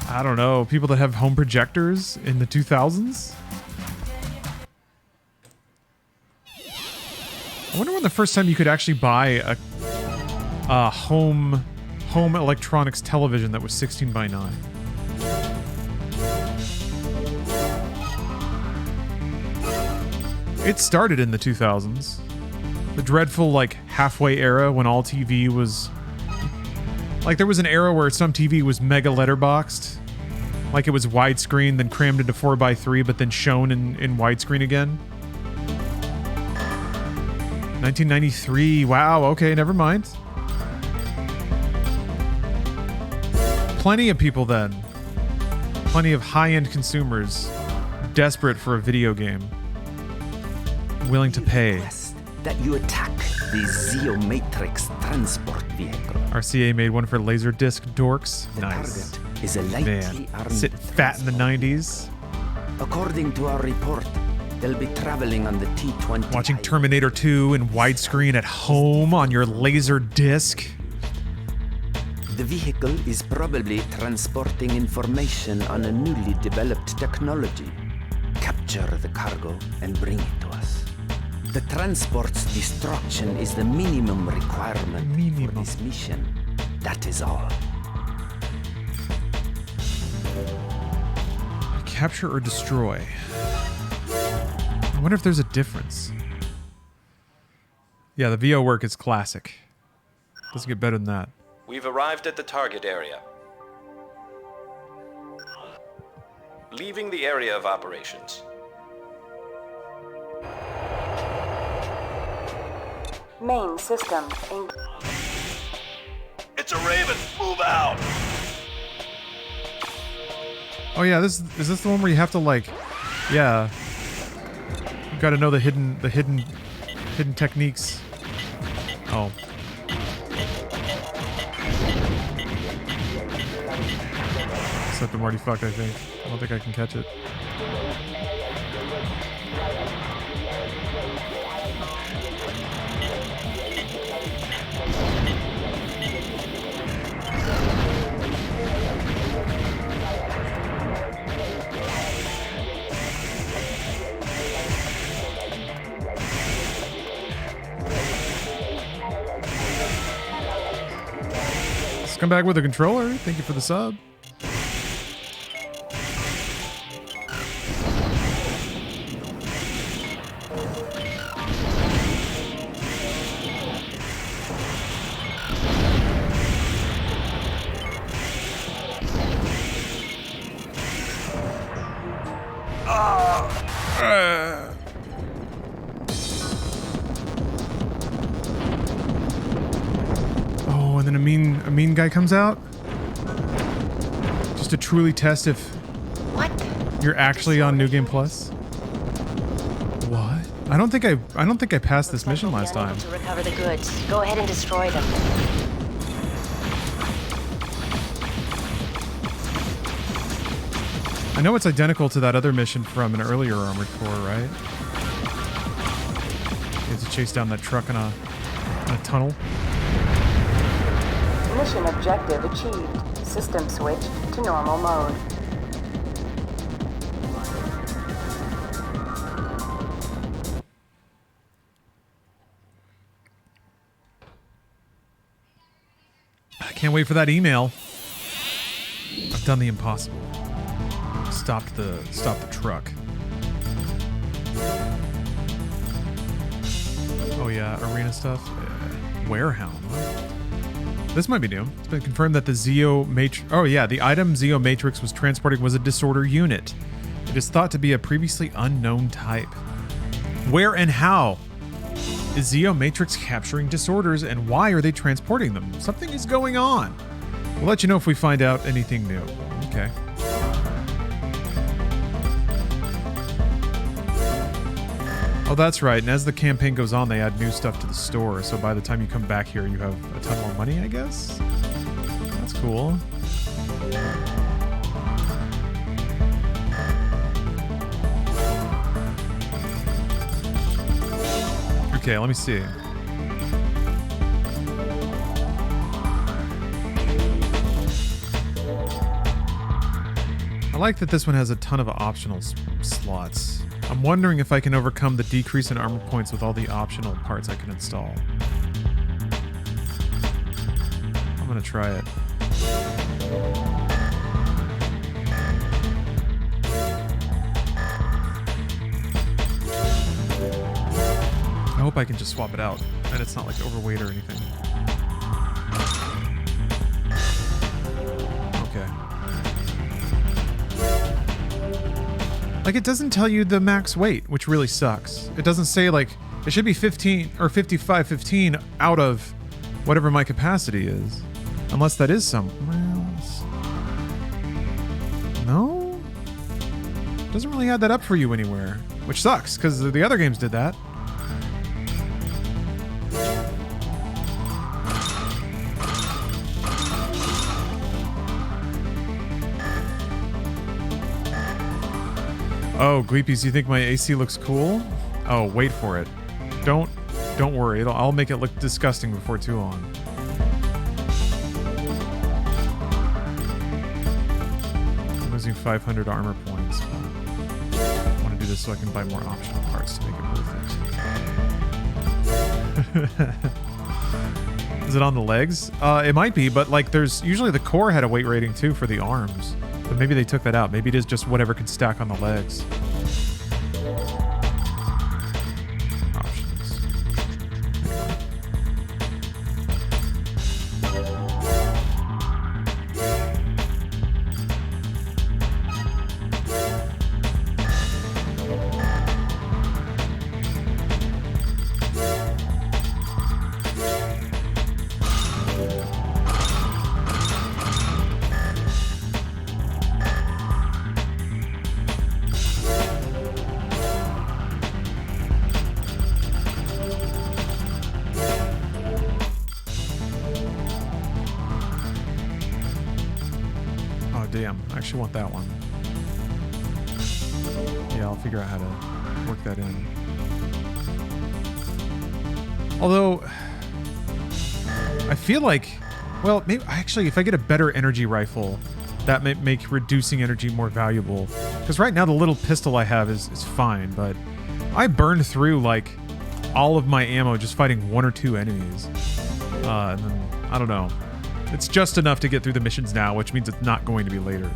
Speaker 2: I don't know, people that have home projectors in the 2000s? I wonder when the first time you could actually buy a home electronics television that was 16:9. It started in the 2000s. The dreadful, like, halfway era when all TV was... Like, there was an era where some TV was mega letterboxed. Like, it was widescreen, then crammed into 4:3, but then shown in widescreen again. 1993. Wow, okay, never mind. Plenty of people then. Plenty of high-end consumers desperate for a video game. Willing to pay.
Speaker 7: That you attack the Zeomatrix transport vehicle.
Speaker 2: RCA made one for Laserdisc dorks.
Speaker 7: The
Speaker 2: Nice.
Speaker 7: target is a lightly armed
Speaker 2: Sit fat in the 90s.
Speaker 7: According to our report, they'll be traveling on the T-20.
Speaker 2: Watching Terminator 2 in widescreen at home on your Laserdisc.
Speaker 7: The vehicle is probably transporting information on a newly developed technology. Capture the cargo and bring it to us. The transport's destruction is the minimum requirement for this mission. That is all.
Speaker 2: Capture or destroy. I wonder if there's a difference. Yeah, the VO work is classic. Doesn't get better than that.
Speaker 9: We've arrived at the target area. Leaving the area of operations.
Speaker 4: Main system.
Speaker 9: It's a Raven! Move out!
Speaker 2: Oh yeah, is this the one where you have to like, yeah, you got to know the hidden techniques. Oh. Except I'm already fucked, I think. I don't think I can catch it. Come back with a controller. Thank you for the sub. Oh, and then a mean guy comes out? Just to truly test if you're actually on New Game Plus? What? I don't think I passed this mission last time.
Speaker 6: To recover the goods. Go ahead and destroy them.
Speaker 2: I know it's identical to that other mission from an earlier Armored Core, right? You have to chase down that truck in a tunnel.
Speaker 4: Mission objective achieved. System switch to normal mode.
Speaker 2: I can't wait for that email. I've done the impossible. Stopped the truck. Oh yeah, arena stuff. Warehound. This might be new. It's been confirmed that the Zeo Matrix. Oh yeah, the item Zeo Matrix was transporting was a disorder unit. It is thought to be a previously unknown type. Where and how is Zeo Matrix capturing disorders, and why are they transporting them? Something is going on. We'll let you know if we find out anything new. Okay. Oh, that's right. And as the campaign goes on, they add new stuff to the store. So by the time you come back here, you have a ton more money, I guess? That's cool. Okay, let me see. I like that this one has a ton of optional slots. I'm wondering if I can overcome the decrease in armor points with all the optional parts I can install. I'm gonna try it. I hope I can just swap it out and it's not like overweight or anything. Okay. Like, it doesn't tell you the max weight, which really sucks. It doesn't say, like, it should be 15 or 55-15 out of whatever my capacity is. Unless that is somewhere else. No? Doesn't really add that up for you anywhere. Which sucks, because the other games did that. Oh, Gleepies, you think my AC looks cool? Oh, wait for it. Don't worry. I'll make it look disgusting before too long. I'm losing 500 armor points. I want to do this so I can buy more optional parts to make it worth it. Is it on the legs? It might be, but like there's usually the core had a weight rating too for the arms. But maybe they took that out. Maybe it is just whatever can stack on the legs. Options. I actually want that one. Yeah, I'll figure out how to work that in. Although, I feel like, well, maybe actually, if I get a better energy rifle, that may make reducing energy more valuable. Because right now, the little pistol I have is fine, but I burned through like all of my ammo just fighting one or two enemies. And then, I don't know. It's just enough to get through the missions now, which means it's not going to be later.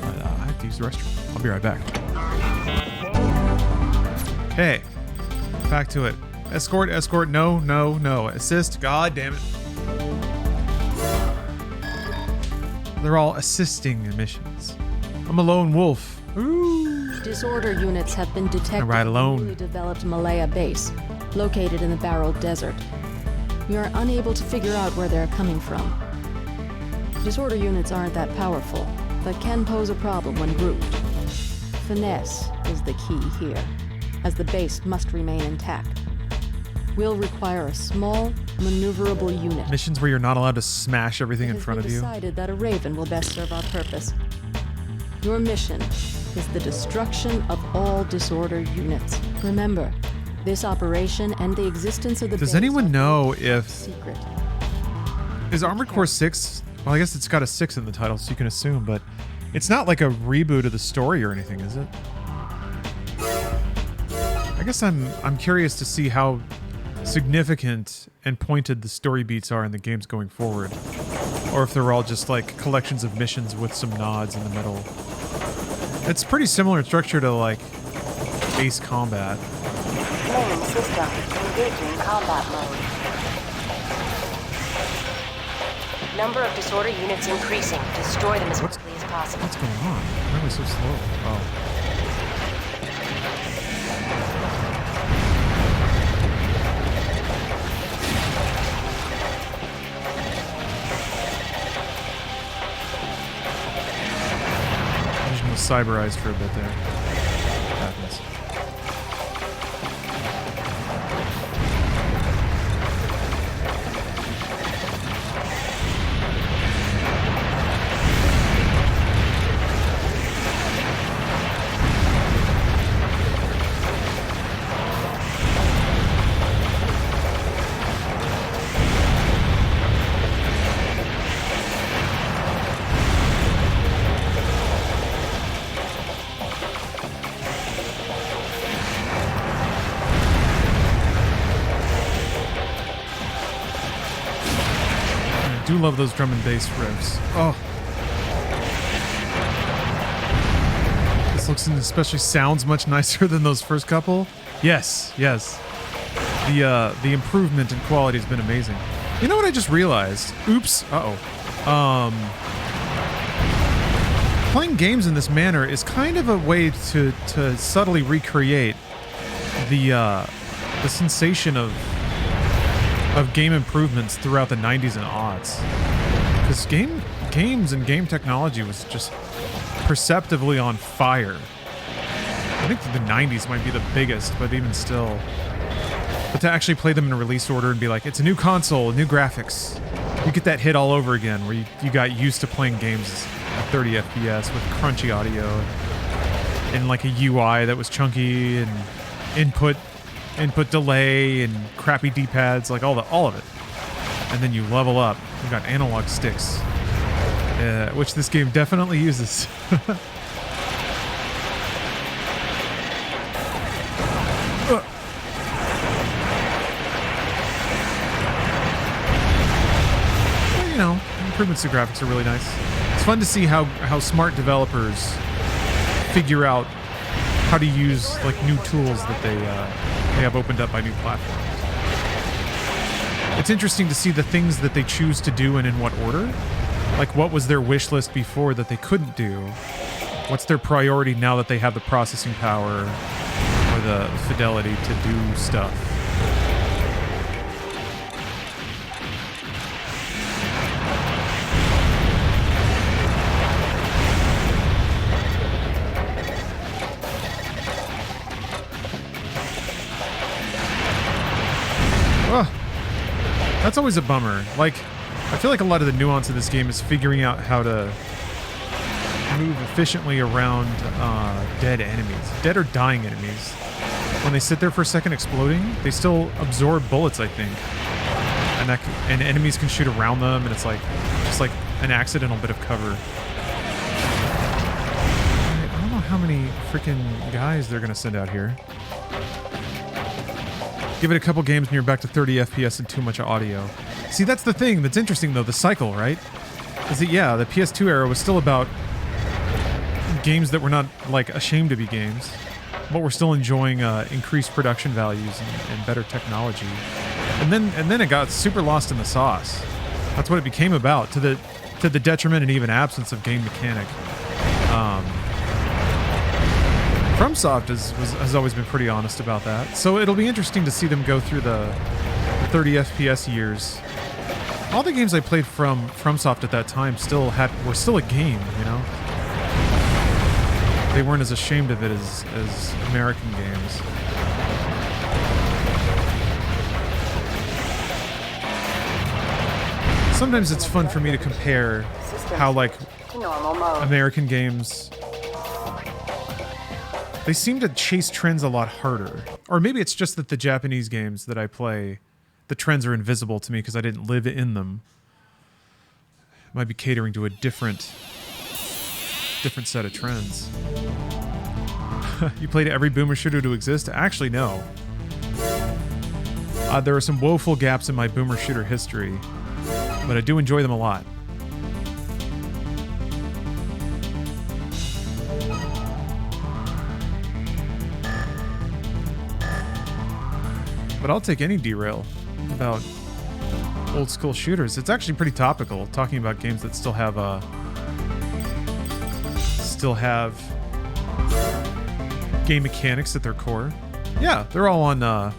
Speaker 2: But, I have to use the restroom. I'll be right back. Okay. Back to it. Escort, no. Assist, god damn it. They're all assisting missions. I'm a lone wolf. Ooh.
Speaker 5: Disorder units have been detected
Speaker 2: I ride alone.
Speaker 5: in the newly developed Malaya base, located in the Barrel Desert. You are unable to figure out where they're coming from. Disorder units aren't that powerful, but can pose a problem when grouped. Finesse is the key here. as the base must remain intact. We'll require a small, maneuverable unit.
Speaker 2: Missions where you're not allowed to smash everything in front of you.
Speaker 5: It has been decided that a Raven will best serve our purpose. Your mission is the destruction of all disorder units. Remember, this operation and the existence of the
Speaker 2: Does
Speaker 5: base
Speaker 2: anyone
Speaker 5: are
Speaker 2: know if...
Speaker 5: secret.
Speaker 2: Is Armored Core 6... Well, I guess it's got a 6 in the title, so you can assume, but it's not like a reboot of the story or anything, is it? I guess I'm curious to see how significant and pointed the story beats are in the games going forward. Or if they're all just like collections of missions with some nods in the middle. It's pretty similar in structure to like Ace Combat.
Speaker 6: Main system engaging combat mode. Number of disorder units increasing. Destroy them as quickly as possible.
Speaker 2: What's going on? Why am I so slow? Oh. Vision was cyberized for a bit there. Happens. I do love those drum and bass riffs. Oh. This looks and especially sounds much nicer than those first couple. Yes, yes. The improvement in quality has been amazing. You know what I just realized? Oops. Uh-oh. Playing games in this manner is kind of a way to subtly recreate the sensation of game improvements throughout the 90s and aughts. Because games and game technology was just perceptively on fire. I think the 90s might be the biggest, but even still. But to actually play them in a release order and be like, it's a new console, new graphics. You get that hit all over again where you got used to playing games at 30 FPS with crunchy audio and like a UI that was chunky and input delay and crappy D-pads, like all of it. And then you level up. You got analog sticks, which this game definitely uses. Well, you know, improvements to graphics are really nice. It's fun to see how smart developers figure out how to use like new tools that they have opened up by new platforms. It's interesting to see the things that they choose to do and in what order. Like what was their wish list before that they couldn't do? What's their priority now that they have the processing power or the fidelity to do stuff? That's always a bummer. Like, I feel like a lot of the nuance of this game is figuring out how to move efficiently around dead enemies. Dead or dying enemies. When they sit there for a second exploding, they still absorb bullets, I think. And enemies can shoot around them, and it's like just like an accidental bit of cover. I don't know how many freaking guys they're going to send out here. Give it a couple games and you're back to 30 FPS and too much audio. See, that's the thing that's interesting, though, the cycle, right? Is that, yeah, the PS2 era was still about games that were not, like, ashamed to be games, but we're still enjoying increased production values and better technology. And then it got super lost in the sauce. That's what it became about, to the detriment and even absence of game mechanic. FromSoft has always been pretty honest about that, so it'll be interesting to see them go through the 30 FPS years. All the games I played from FromSoft at that time were still a game, you know. they weren't as ashamed of it as American games. Sometimes it's fun for me to compare how, like, American games, they seem to chase trends a lot harder. Or maybe it's just that the Japanese games that I play, the trends are invisible to me because I didn't live in them. Might be catering to a different set of trends. You played every boomer shooter to exist? Actually, no. There are some woeful gaps in my boomer shooter history, but I do enjoy them a lot. But I'll take any derail about old school shooters. It's actually pretty topical, talking about games that still have game mechanics at their core. Yeah, they're all on my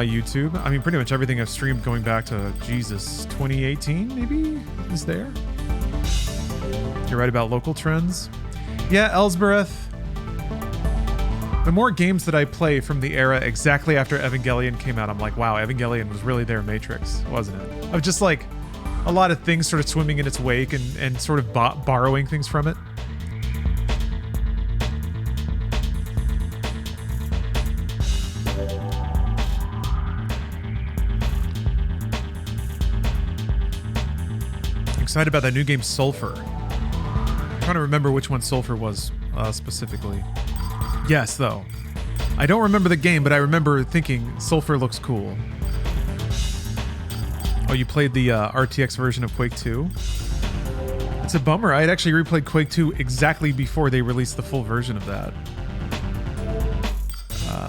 Speaker 2: YouTube. I mean, pretty much everything I've streamed going back to, Jesus, 2018 maybe is there. You're right about local trends. Yeah, Ellsbereth. The more games that I play from the era exactly after Evangelion came out, I'm like, wow, Evangelion was really their Matrix, wasn't it? Of just like a lot of things sort of swimming in its wake and sort of borrowing things from it. Excited about that new game, Sulfur. I'm trying to remember which one Sulfur was specifically. Yes, though. I don't remember the game, but I remember thinking Sulfur looks cool. Oh, you played the RTX version of Quake 2? It's a bummer. I had actually replayed Quake 2 exactly before they released the full version of that.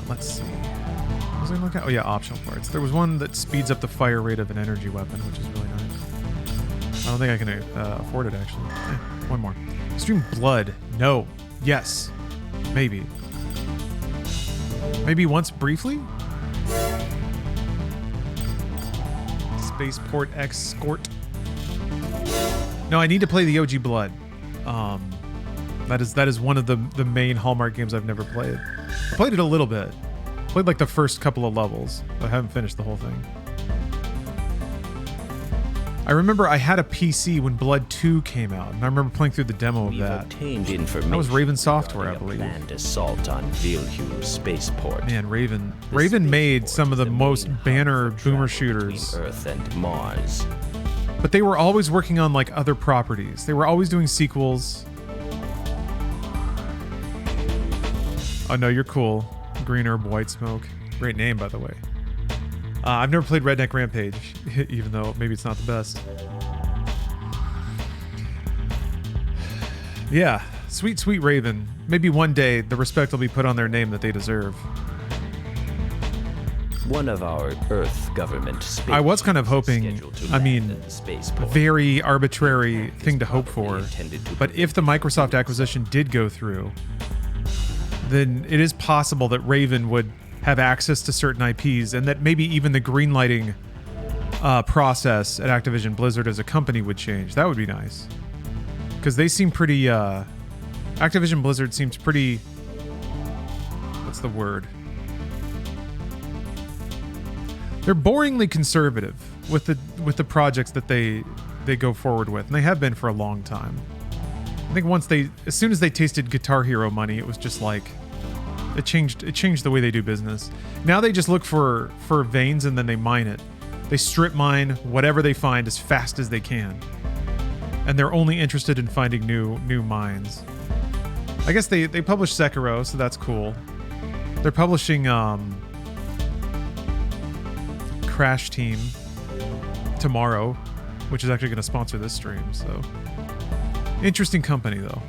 Speaker 2: Let's see. What was I looking at? Oh yeah, optional parts. There was one that speeds up the fire rate of an energy weapon, which is really nice. I don't think I can afford it, actually. One more. Stream Blood. No. Yes. Maybe. Maybe once briefly? Spaceport Escort. No, I need to play the OG Blood. That is one of the main Hallmark games I've never played. I played it a little bit. Played like the first couple of levels, but I haven't finished the whole thing. I remember I had a PC when Blood 2 came out, and I remember playing through the demo of that. That was Raven Software, I believe.
Speaker 3: Planned assault on Vilhue Spaceport.
Speaker 2: Man, Raven made some of the most banner boomer shooters.
Speaker 3: Earth and Mars.
Speaker 2: But they were always working on like other properties. They were always doing sequels. Oh no, you're cool. Green Herb White Smoke. Great name, by the way. I've never played Redneck Rampage, even though maybe it's not the best. Yeah, sweet, sweet Raven. Maybe one day the respect will be put on their name that they deserve.
Speaker 3: One of our Earth government.
Speaker 2: I was kind of hoping, I mean, very arbitrary thing to hope for, but if the Microsoft acquisition did go through, then it is possible that Raven would have access to certain IPs, and that maybe even the greenlighting process at Activision Blizzard as a company would change. That would be nice. Because they seem pretty... Activision Blizzard seems pretty... What's the word? They're boringly conservative with the projects that they go forward with, and they have been for a long time. I think as soon as they tasted Guitar Hero money, it was just like... It changed the way they do business. Now they just look for veins and then they mine it. They strip mine whatever they find as fast as they can. And they're only interested in finding new mines. I guess they publish Sekiro, so that's cool. They're publishing Crash Team tomorrow, which is actually going to sponsor this stream, so interesting company though.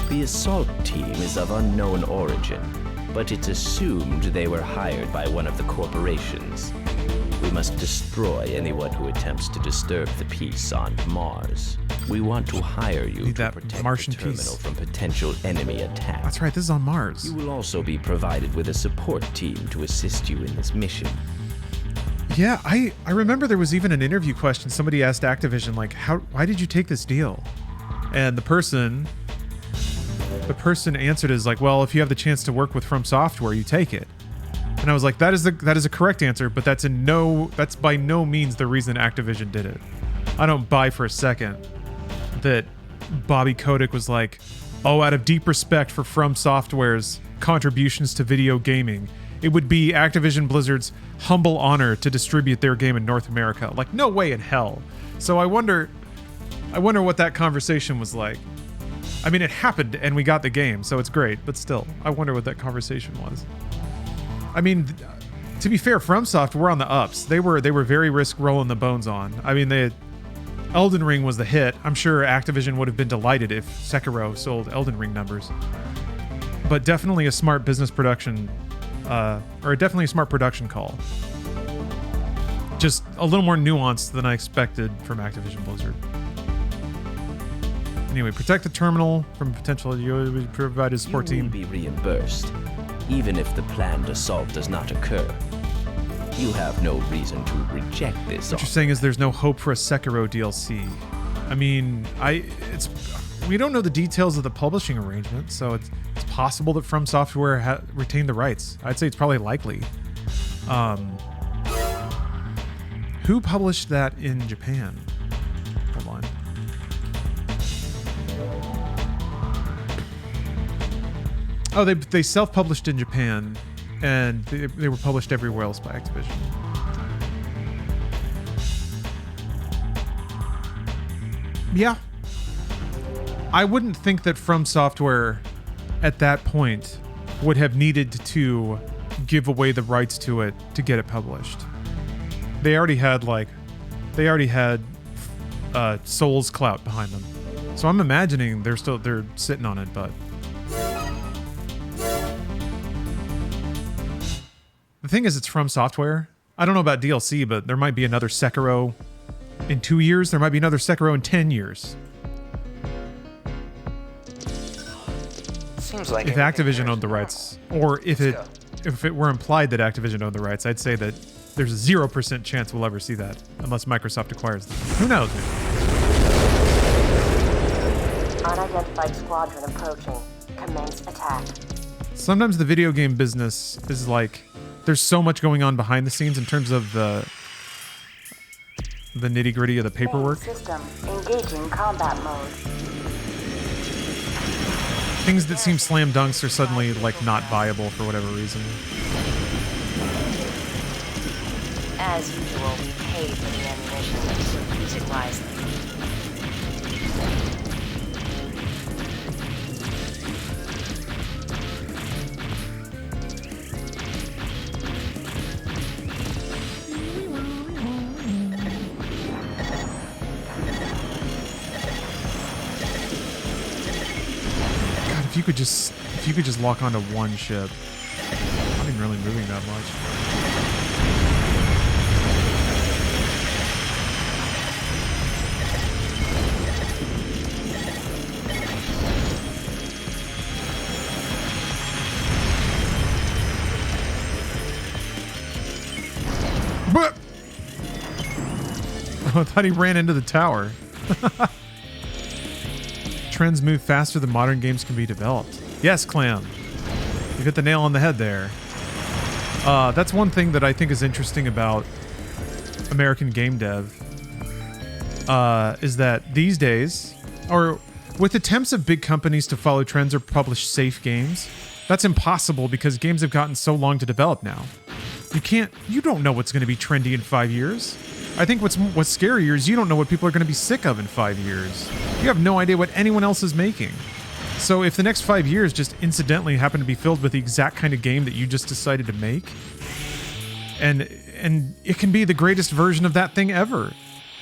Speaker 3: The assault team is of unknown origin, but it's assumed they were hired by one of the corporations. We must destroy anyone who attempts to disturb the peace on Mars. We want to hire you to protect
Speaker 2: Martian
Speaker 3: the terminal
Speaker 2: peace
Speaker 3: from potential enemy attack.
Speaker 2: That's right, this is on Mars.
Speaker 3: You will also be provided with a support team to assist you in this mission.
Speaker 2: Yeah, I remember there was even an interview question. Somebody asked Activision, like, why did you take this deal? And the person the person answered is like, well, if you have the chance to work with From Software, you take it. And I was like, that is a correct answer, but that's by no means the reason Activision did it. I don't buy for a second that Bobby Kotick was like, oh, out of deep respect for From Software's contributions to video gaming, it would be Activision Blizzard's humble honor to distribute their game in North America. Like, no way in hell. So I wonder what that conversation was like. I mean, it happened and we got the game, so it's great, but still, I wonder what that conversation was. I mean, to be fair, From Software were on the ups. They were very risk rolling the bones on. I mean, Elden Ring was the hit. I'm sure Activision would have been delighted if Sekiro sold Elden Ring numbers. But definitely a smart business production, definitely a smart production call. Just a little more nuanced than I expected from Activision Blizzard. Anyway, protect the terminal from potential provided support team.
Speaker 3: You will be reimbursed, even if the planned assault does not occur. You have no reason to reject this.
Speaker 2: What you're saying is there's no hope for a Sekiro DLC. I mean, we don't know the details of the publishing arrangement, so it's possible that From Software retained the rights. I'd say it's probably likely. Who published that in Japan? Hold on. Oh, they self-published in Japan, and they were published everywhere else by Activision. Yeah. I wouldn't think that From Software at that point would have needed to give away the rights to it to get it published. They already had Soul's clout behind them. So I'm imagining they're sitting on it, but the thing is, it's From Software. I don't know about DLC, but there might be another Sekiro in 2 years. There might be another Sekiro in 10 years.
Speaker 10: Seems like
Speaker 2: if Activision owned the rights, or if it were implied that Activision owned the rights, I'd say that there's a 0% chance we'll ever see that unless Microsoft acquires them. Who knows?
Speaker 6: Unidentified squadron approaching. Commence attack.
Speaker 2: Sometimes the video game business is like, there's so much going on behind the scenes in terms of the nitty-gritty of the paperwork.
Speaker 6: System engaging combat mode.
Speaker 2: Things that seem slam dunks are suddenly like not viable for whatever reason.
Speaker 6: As usual, we paid for the ammunition, so use it wisely.
Speaker 2: If you could just lock onto one ship. Not even really moving that much. But I thought he ran into the tower. Trends move faster than modern games can be developed. Yes, Clam. You hit the nail on the head there. That's one thing that I think is interesting about American game dev. Is that these days, or with attempts of big companies to follow trends or publish safe games, that's impossible because games have gotten so long to develop now. You don't know what's going to be trendy in 5 years. I think what's scarier is you don't know what people are going to be sick of in 5 years. You have no idea what anyone else is making. So if the next 5 years just incidentally happen to be filled with the exact kind of game that you just decided to make, and it can be the greatest version of that thing ever.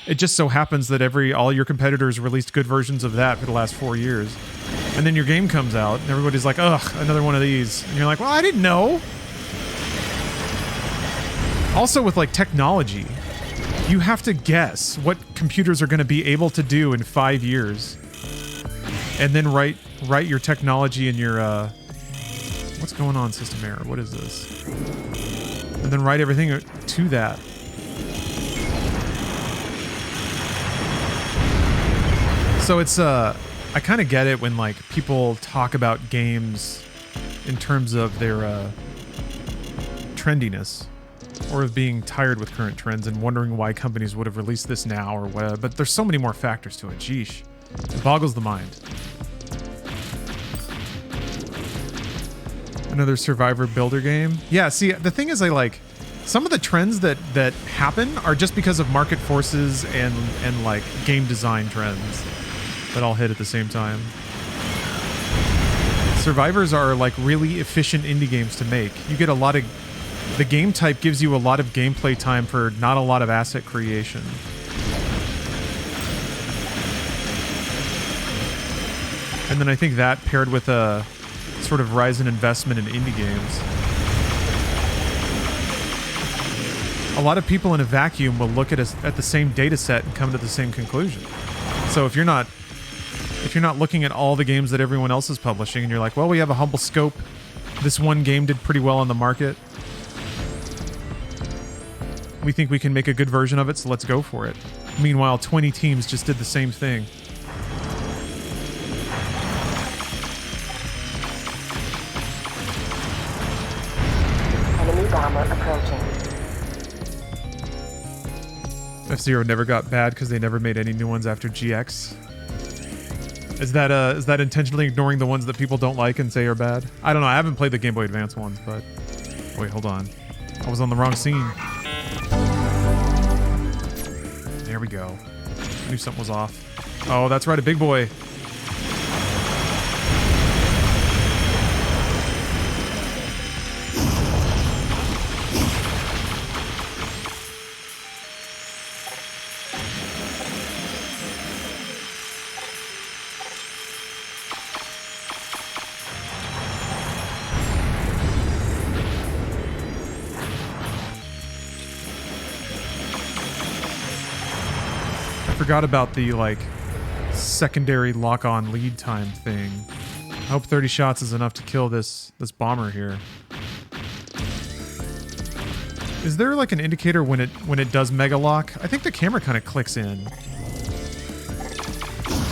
Speaker 2: It just so happens that all your competitors released good versions of that for the last 4 years. And then your game comes out and everybody's like, ugh, another one of these. And you're like, well, I didn't know. Also with like technology, you have to guess what computers are going to be able to do in 5 years. And then write your technology in your, what's going on, system error? What is this? And then write everything to that. So it's, I I kind of get it when like people talk about games in terms of their trendiness, or of being tired with current trends and wondering why companies would have released this now or what. But there's so many more factors to it. Jeesh, it boggles the mind. Another Survivor builder game. Yeah, see, the thing is, I like some of the trends that happen are just because of market forces and like game design trends that all hit at the same time. Survivors are like really efficient indie games to make. You get a lot of, the game type gives you a lot of gameplay time for not a lot of asset creation. And then I think that paired with a sort of rise in investment in indie games. A lot of people in a vacuum will look at the same data set and come to the same conclusion. So if you're not looking at all the games that everyone else is publishing and you're like, well, we have a humble scope. This one game did pretty well on the market. We think we can make a good version of it, so let's go for it. Meanwhile, 20 teams just did the same thing.
Speaker 6: Enemy bomber approaching.
Speaker 2: F-Zero never got bad because they never made any new ones after GX. Is that intentionally ignoring the ones that people don't like and say are bad? I don't know. I haven't played the Game Boy Advance ones, but wait, hold on. I was on the wrong scene. There we go. I knew something was off. Oh, that's right, a big boy. Forgot about the like secondary lock-on lead time thing. I hope 30 shots is enough to kill this bomber here. Is there like an indicator when it does mega lock? I think the camera kind of clicks in.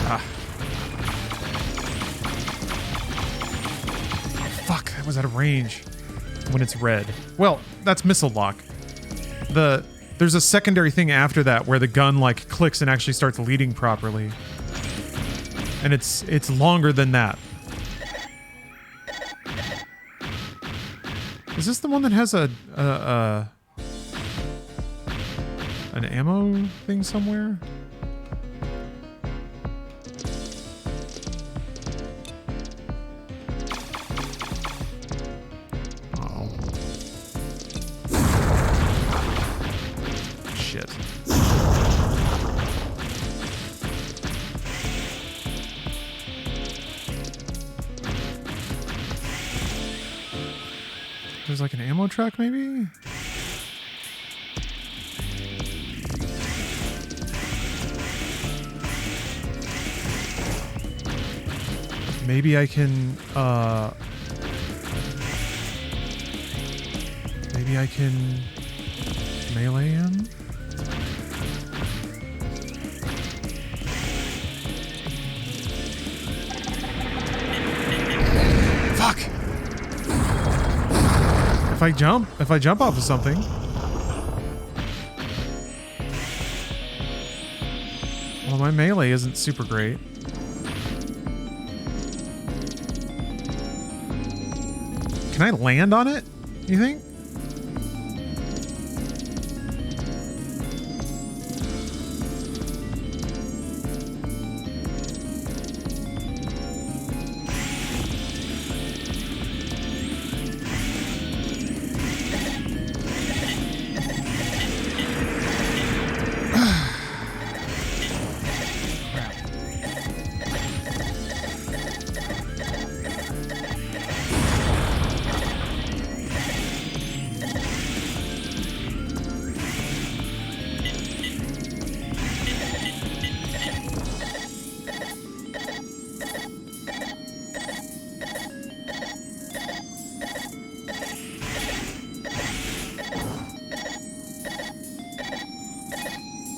Speaker 2: Ah. Fuck, that was out of range when it's red. Well, that's missile lock. There's a secondary thing after that where the gun like clicks and actually starts leading properly. And it's longer than that. Is this the one that has an ammo thing somewhere? There's like an ammo track, maybe? Maybe I can, maybe I can melee him? Fuck! If I jump off of something. Well, my melee isn't super great. Can I land on it, you think?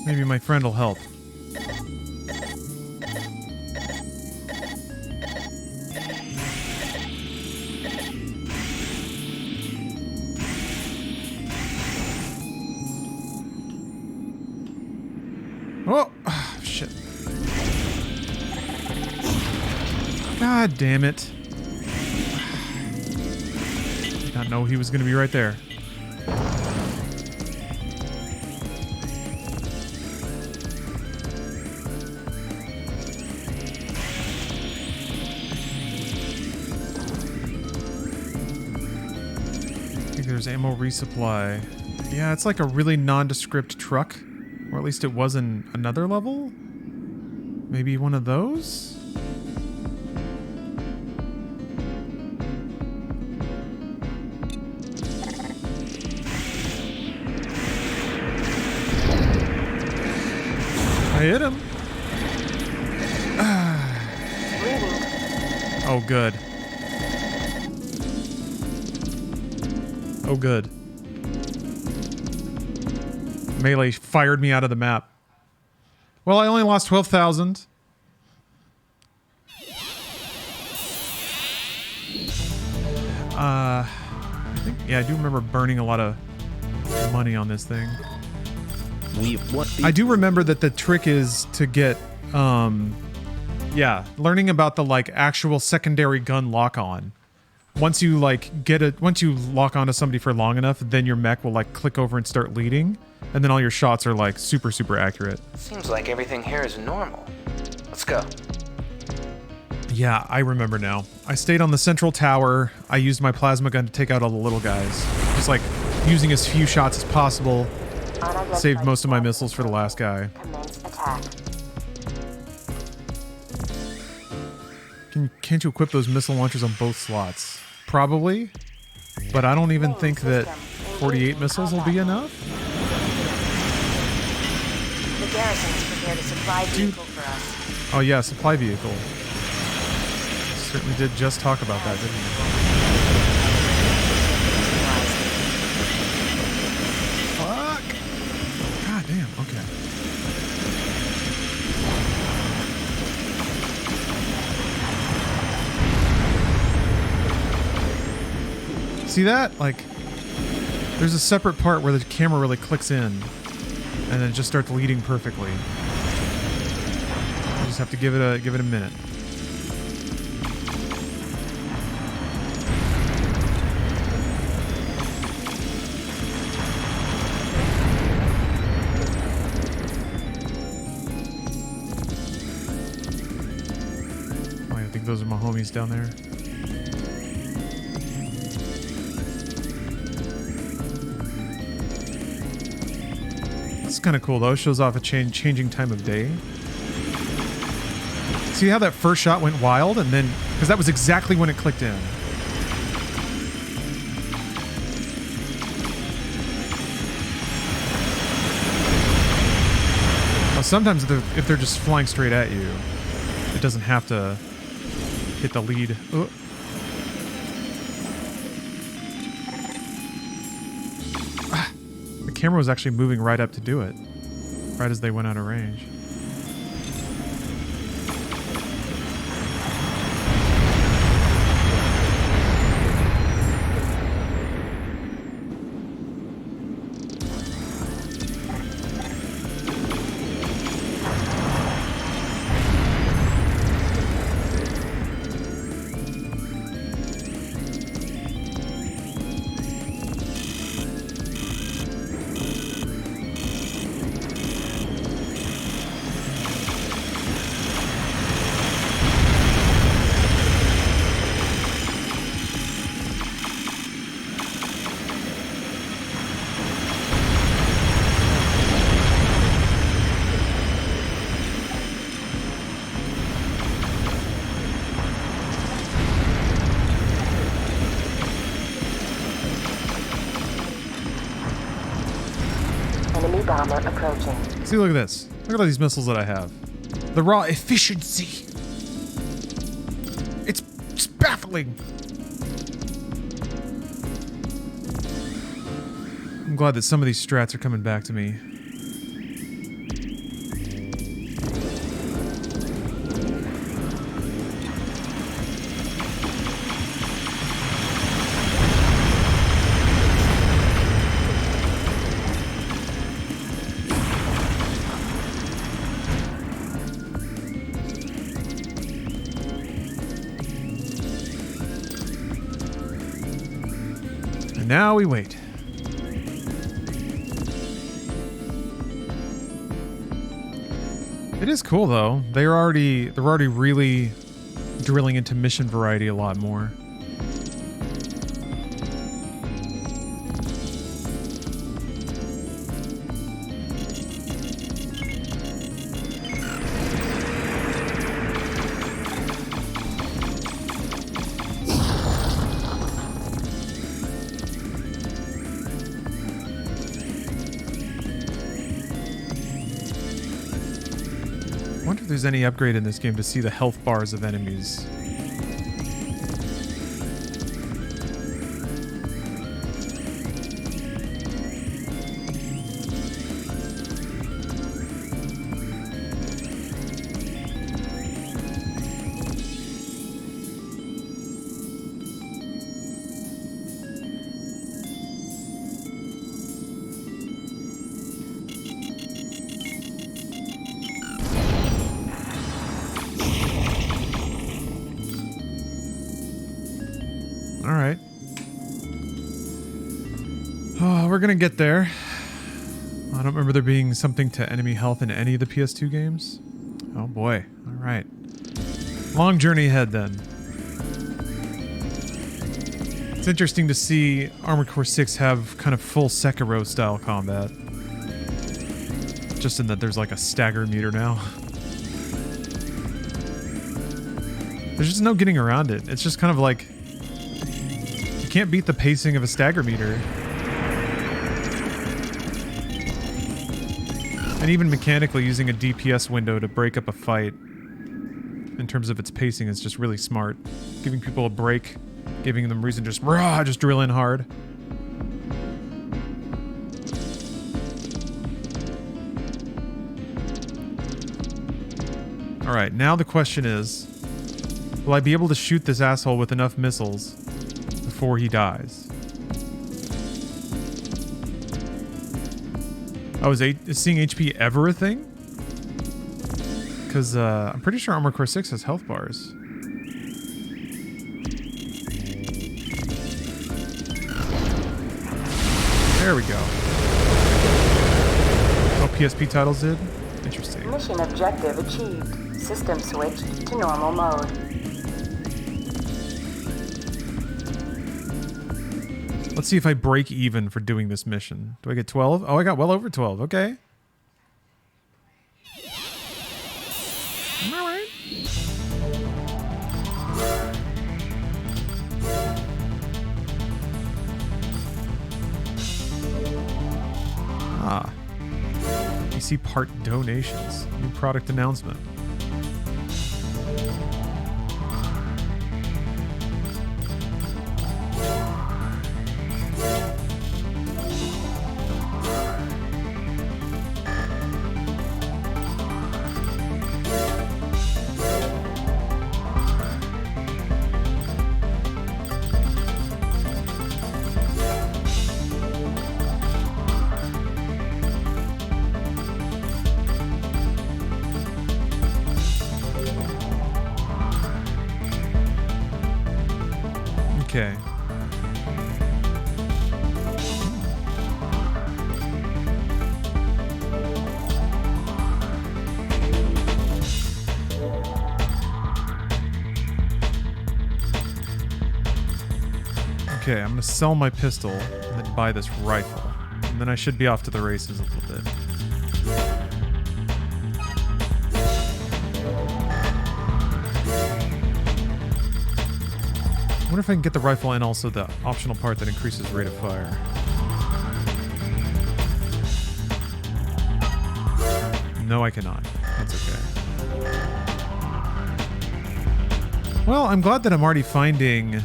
Speaker 2: Maybe my friend will help. God damn it. Did not know he was going to be right there. I think there's ammo resupply. Yeah, it's like a really nondescript truck. Or at least it was in another level? Maybe one of those? I hit him. Oh, good. Oh, good. Melee fired me out of the map. Well, I only lost 12,000. I think, yeah, I do remember burning a lot of money on this thing. I do remember that the trick is to get, yeah, learning about the like actual secondary gun lock-on. Once you like once you lock onto somebody for long enough, then your mech will like click over and start leading, and then all your shots are like super, super accurate.
Speaker 10: Seems like everything here is normal. Let's go.
Speaker 2: Yeah, I remember now. I stayed on the central tower. I used my plasma gun to take out all the little guys. Just like using as few shots as possible. Saved most of my missiles for the last guy. Can't you equip those missile launchers on both slots? Probably, but I don't even think that 48 missiles will be enough.
Speaker 6: The garrison has prepared a supply vehicle for us.
Speaker 2: Oh yeah, supply vehicle. Certainly did just talk about that, didn't he? Fuck! God damn, okay. See that? Like, there's a separate part where the camera really clicks in, and then it just starts leading perfectly. You just have to give it a minute. Oh, I think those are my homies down there. It's kind of cool though. It shows off a changing time of day. See how that first shot went wild, and then because that was exactly when it clicked in. Now, sometimes if they're just flying straight at you, it doesn't have to hit the lead. Oh. The camera was actually moving right up to do it, right as they went out of range.
Speaker 6: Bomber approaching.
Speaker 2: See, look at this. Look at all these missiles that I have. The raw efficiency. It's baffling. I'm glad that some of these strats are coming back to me. And now we wait. It is cool though. They're already really drilling into mission variety a lot more. I wonder if there's any upgrade in this game to see the health bars of enemies. Alright. Oh, we're gonna get there. I don't remember there being something to enemy health in any of the PS2 games. Oh boy. Alright. Long journey ahead then. It's interesting to see Armored Core 6 have kind of full Sekiro style combat. Just in that there's like a stagger meter now. There's just no getting around it. It's just kind of like... You can't beat the pacing of a stagger meter. And even mechanically using a DPS window to break up a fight in terms of its pacing is just really smart. Giving people a break, giving them reason to just drill in hard. Alright, now the question is, will I be able to shoot this asshole with enough missiles before he dies? Oh, is seeing HP ever a thing? Because I'm pretty sure Armored Core 6 has health bars. There we go. Oh, PSP titles did? Interesting.
Speaker 4: Mission objective achieved. System switched to normal mode.
Speaker 2: Let's see if I break even for doing this mission. Do I get 12? Oh, I got well over 12. Okay. All right. Ah. PC part donations. New product announcement. Okay. Okay, I'm gonna sell my pistol and then buy this rifle. And then I should be off to the races a little bit. I wonder if I can get the rifle and also the optional part that increases rate of fire. No, I cannot. That's okay. Well, I'm glad that I'm already finding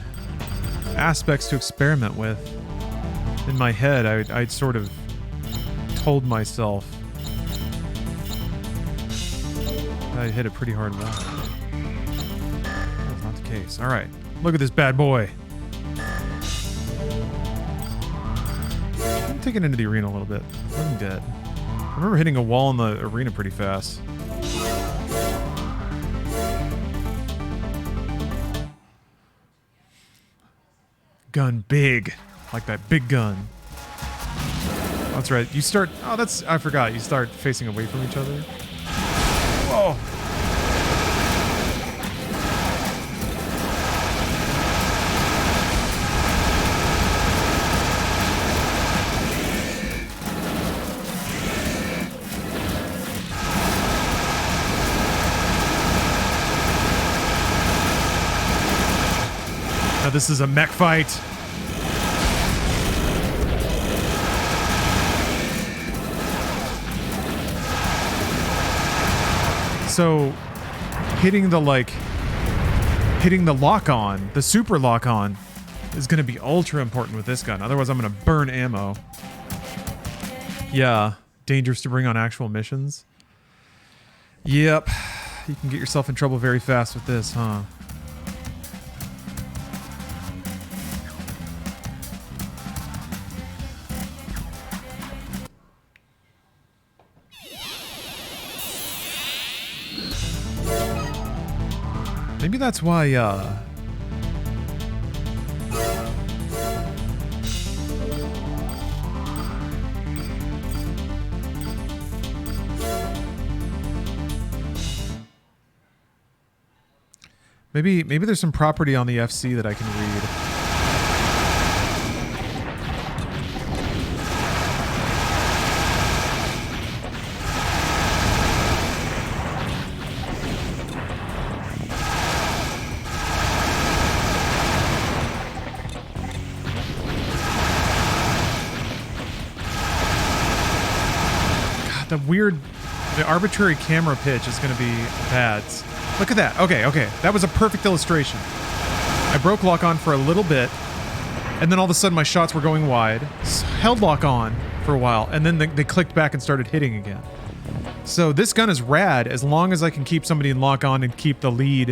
Speaker 2: aspects to experiment with. In my head, I'd sort of told myself I hit a pretty hard wall. That's not the case. All right. Look at this bad boy. I'm taking it into the arena a little bit. I'm dead. I remember hitting a wall in the arena pretty fast. Gun big. like that big gun. That's right. You start... Oh, that's... I forgot. You start facing away from each other. Whoa. Now this is a mech fight. So, hitting the lock on, the super lock on, is going to be ultra important with this gun. Otherwise, I'm going to burn ammo. Yeah, dangerous to bring on actual missions. Yep, you can get yourself in trouble very fast with this, huh? Maybe that's why, maybe there's some property on the FC that I can read. The arbitrary camera pitch is going to be bad. Look at that. Okay. That was a perfect illustration. I broke lock on for a little bit, and then all of a sudden my shots were going wide. Held lock on for a while, and then they clicked back and started hitting again. So this gun is rad as long as I can keep somebody in lock on and keep the lead,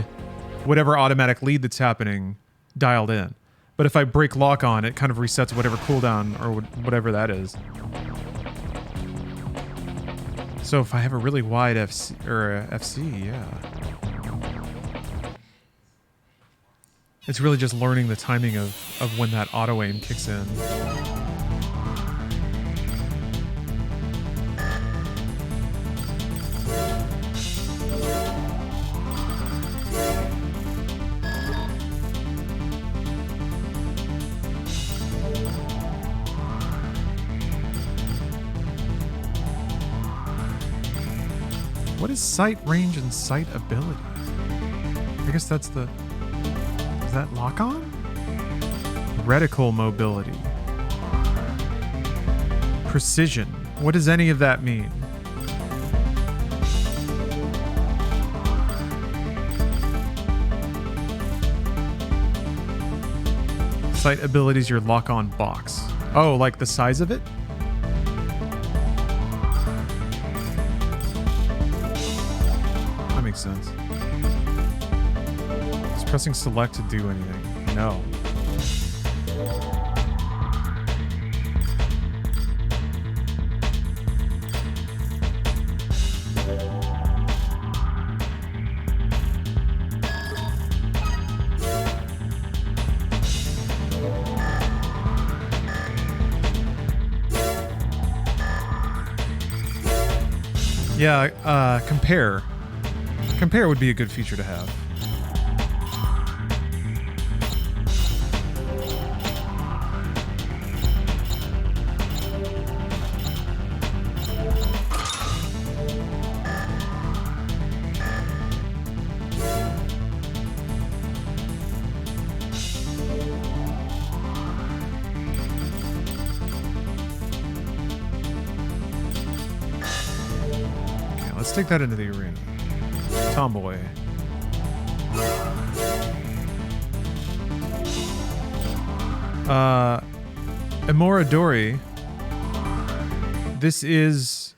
Speaker 2: whatever automatic lead that's happening, dialed in. But if I break lock on, it kind of resets whatever cooldown or whatever that is. So if I have a really wide FC, yeah. It's really just learning the timing of when that auto aim kicks in. What is sight range and sight ability? I guess that's the... Is that lock-on? Reticle mobility. Precision. What does any of that mean? Sight ability is your lock-on box. Oh, like the size of it? Makes sense. Is pressing select to do anything? No. Yeah, compare. Compare would be a good feature to have. Okay, let's take that into the arena. Tomboy. Imoridori. This is...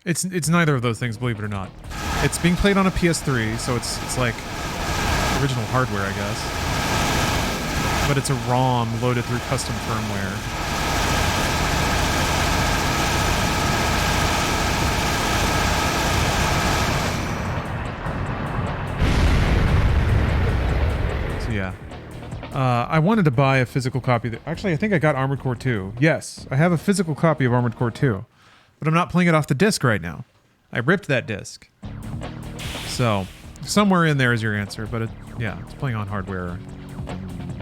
Speaker 2: It's neither of those things, believe it or not. It's being played on a PS3, so it's like original hardware, I guess. But it's a ROM loaded through custom firmware. Yeah. I wanted to buy a physical copy. Actually, I think I got Armored Core 2. Yes, I have a physical copy of Armored Core 2. But I'm not playing it off the disc right now. I ripped that disc. So, somewhere in there is your answer. But yeah, it's playing on hardware.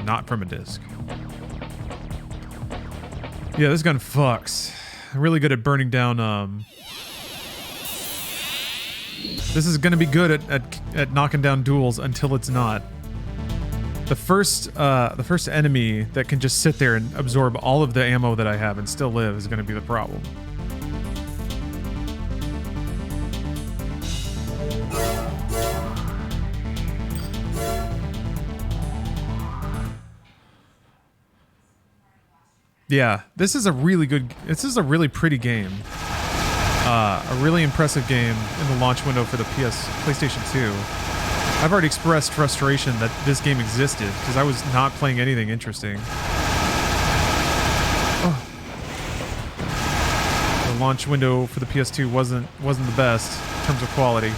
Speaker 2: Not from a disc. Yeah, this gun fucks. I'm really good at burning down, This is gonna be good at knocking down duels until it's not. The first enemy that can just sit there and absorb all of the ammo that I have and still live is gonna be the problem. Yeah, this is a really pretty game. A really impressive game in the launch window for the PlayStation 2. I've already expressed frustration that this game existed because I was not playing anything interesting. Oh. The launch window for the PS2 wasn't the best in terms of quality.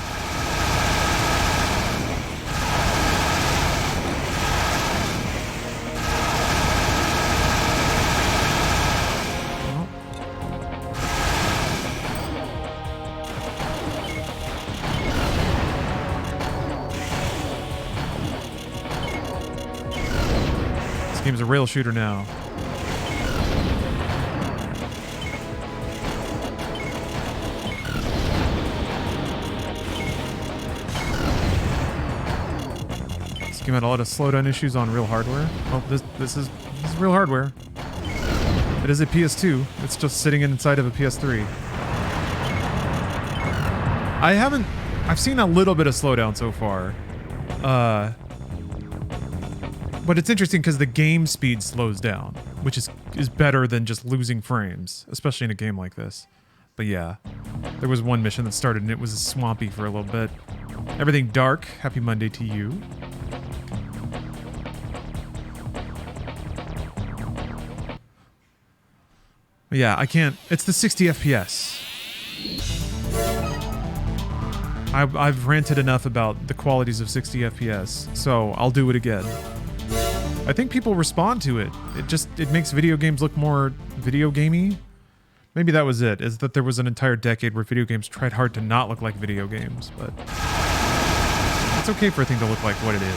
Speaker 2: This game's a rail shooter now. This game had a lot of slowdown issues on real hardware. Oh, this is real hardware. It is a PS2. It's just sitting inside of a PS3. I've seen a little bit of slowdown so far. But it's interesting because the game speed slows down, which is better than just losing frames, especially in a game like this. But yeah, there was one mission that started and it was swampy for a little bit. Everything dark. Happy Monday to you. But yeah, I can't. It's the 60 FPS. I've ranted enough about the qualities of 60 FPS, so I'll do it again. I think people respond to it. It makes video games look more video gamey. Maybe that was it, is that there was an entire decade where video games tried hard to not look like video games, but it's okay for a thing to look like what it is.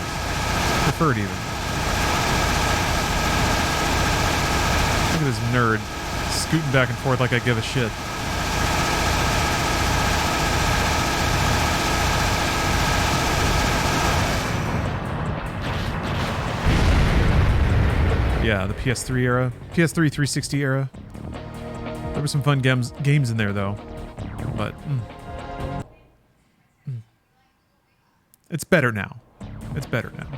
Speaker 2: Preferred even. Look at this nerd scooting back and forth like I give a shit. Yeah, the PS3 era. PS3 360 era. There were some fun games in there, though. But... It's better now. It's better now.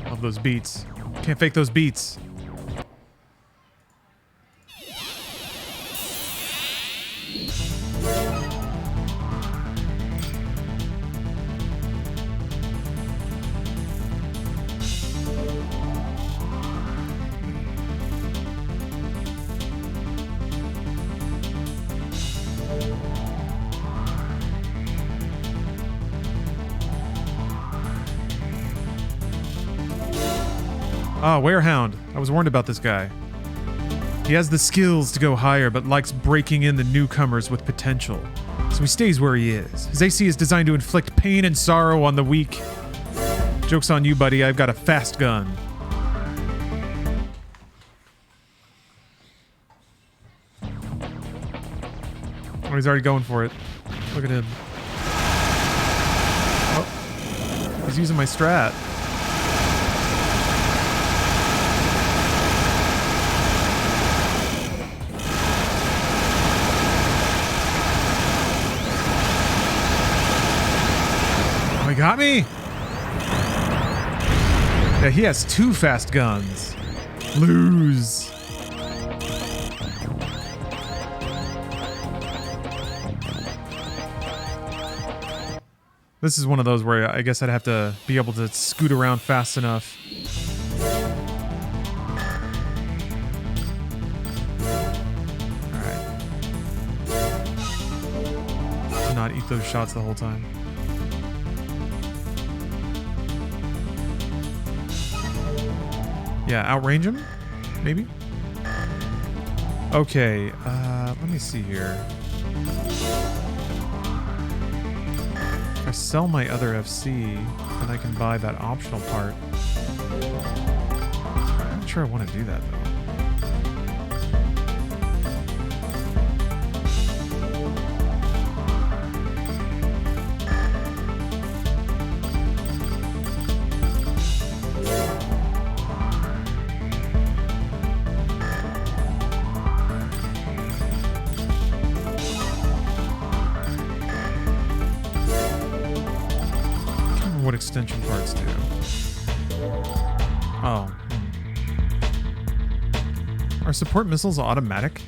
Speaker 2: Love those beats. Can't fake those beats. Ah, Werehound. I was warned about this guy. He has the skills to go higher, but likes breaking in the newcomers with potential. So he stays where he is. His AC is designed to inflict pain and sorrow on the weak. Joke's on you, buddy. I've got a fast gun. Oh, he's already going for it. Look at him. Oh, he's using my strat. Got me? Yeah, he has 2 fast guns. Lose. This is one of those where I guess I'd have to be able to scoot around fast enough. not eat those shots the whole time. Yeah, outrange him? Maybe? Okay, let me see here. If I sell my other FC, then I can buy that optional part. I'm not sure I want to do that, though. What extension parts do. Oh. Are support missiles automatic?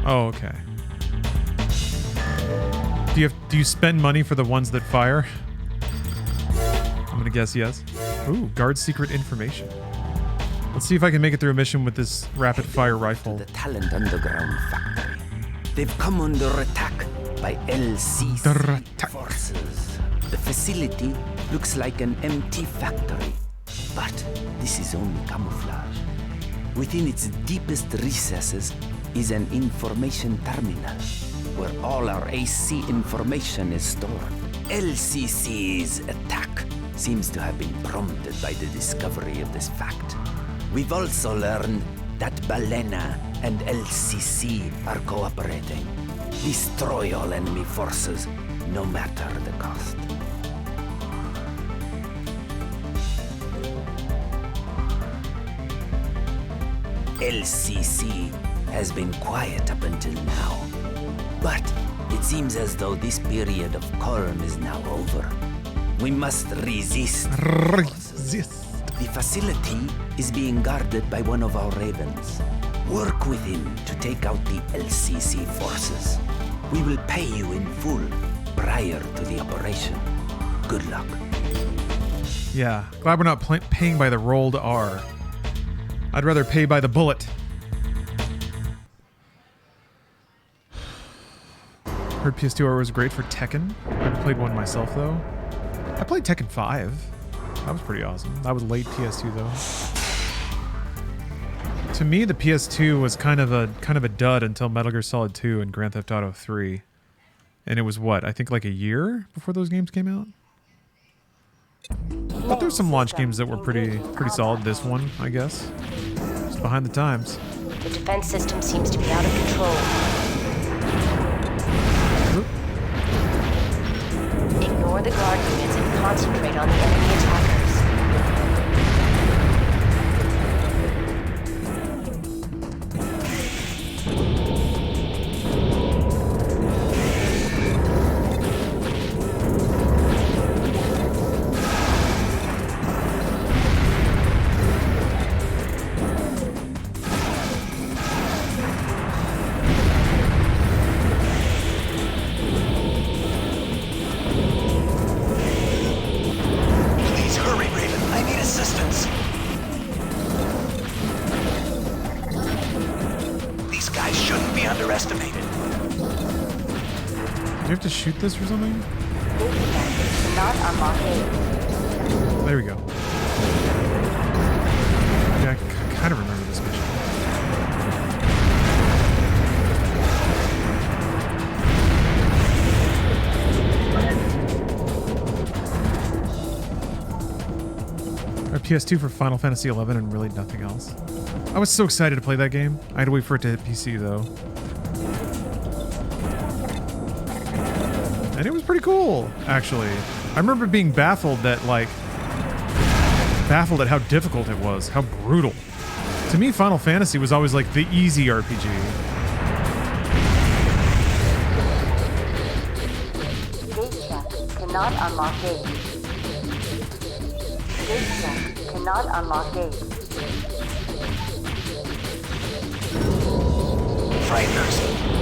Speaker 2: Oh, okay. Do you spend money for the ones that fire? I'm gonna guess yes. Ooh, guard secret information. Let's see if I can make it through a mission with this rapid fire rifle.
Speaker 7: The Talent Underground factory. They've come under attack by LCC forces. The facility looks like an empty factory, but this is only camouflage. Within its deepest recesses is an information terminal, where all our AC information is stored. LCC's attack seems to have been prompted by the discovery of this fact. We've also learned that Balena and LCC are cooperating. Destroy all enemy forces, no matter the cost. LCC has been quiet up until now, but it seems as though this period of calm is now over. We must resist. The facility is being guarded by one of our ravens. Work with him to take out the LCC forces. We will pay you in full prior to the operation. Good luck.
Speaker 2: Yeah, glad we're not paying by the rolled R. I'd rather pay by the bullet. Heard PS2R was great for Tekken. Never played one myself though. I played Tekken 5. That was pretty awesome. That was late PS2 though. To me, the PS2 was kind of a dud until Metal Gear Solid 2 and Grand Theft Auto 3. And it was what? I think like a year before those games came out? But there's some launch games that were pretty solid. This one, I guess. Just behind the times.
Speaker 6: The defense system seems to be out of control.
Speaker 2: Oop.
Speaker 6: Ignore the guard units and concentrate on the enemy attackers.
Speaker 2: Shoot this or something?
Speaker 6: Not unlocking.
Speaker 2: There we go. Yeah, I kind of remember this mission. Our PS2 for Final Fantasy XI and really nothing else. I was so excited to play that game. I had to wait for it to hit PC though. And it was pretty cool, actually. I remember being baffled at how difficult it was, how brutal. To me, Final Fantasy was always like the easy RPG.
Speaker 6: Gate check. Cannot unlock gate. Gate check. Cannot unlock gate.
Speaker 10: Frighteners,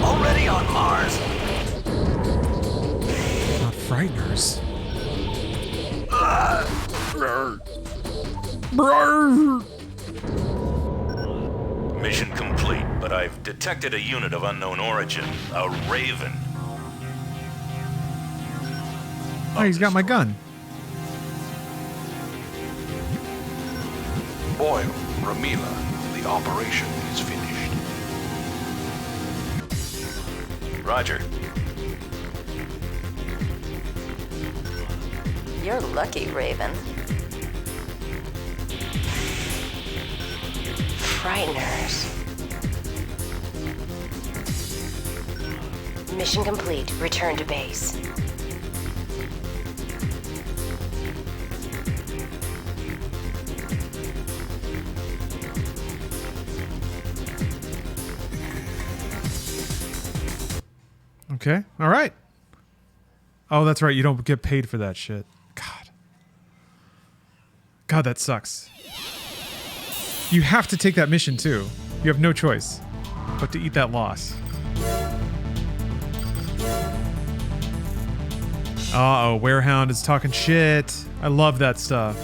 Speaker 10: already on Mars.
Speaker 2: Frighteners.
Speaker 11: Mission complete, but I've detected a unit of unknown origin. A Raven.
Speaker 2: Oh, he's got my gun.
Speaker 10: Boyle, Ramila, the operation is finished.
Speaker 9: Roger.
Speaker 6: You're lucky, Raven. Frighteners. Mission complete. Return to base.
Speaker 2: Okay. All right. Oh, that's right. You don't get paid for that shit. God, that sucks. You have to take that mission too. You have no choice but to eat that loss. Uh-oh, Werehound is talking shit. I love that stuff.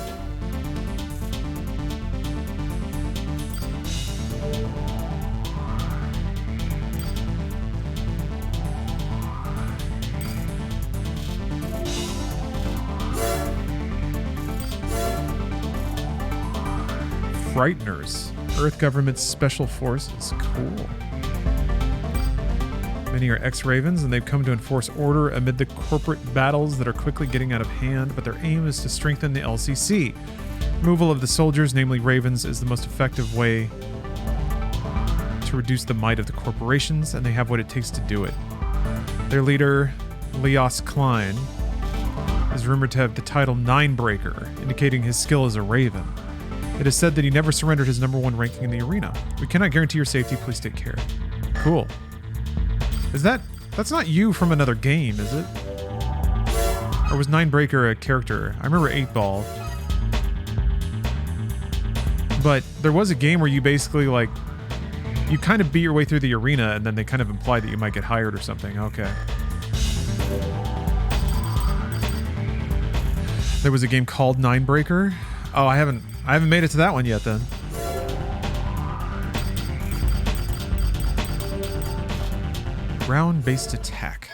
Speaker 2: Frighteners. Earth Government's Special Forces. Cool. Many are ex-Ravens, and they've come to enforce order amid the corporate battles that are quickly getting out of hand, but their aim is to strengthen the LCC. Removal of the soldiers, namely Ravens, is the most effective way to reduce the might of the corporations, and they have what it takes to do it. Their leader, Leos Klein, is rumored to have the title Ninebreaker, indicating his skill as a Raven. It is said that he never surrendered his #1 ranking in the arena. We cannot guarantee your safety. Please take care. Cool. Is that's not you from another game, is it? Or was Ninebreaker a character? I remember 8-Ball. But there was a game where you basically, like, you kind of beat your way through the arena and then they kind of implied that you might get hired or something. Okay. There was a game called Ninebreaker. Oh, I haven't made it to that one yet then. Ground-based attack.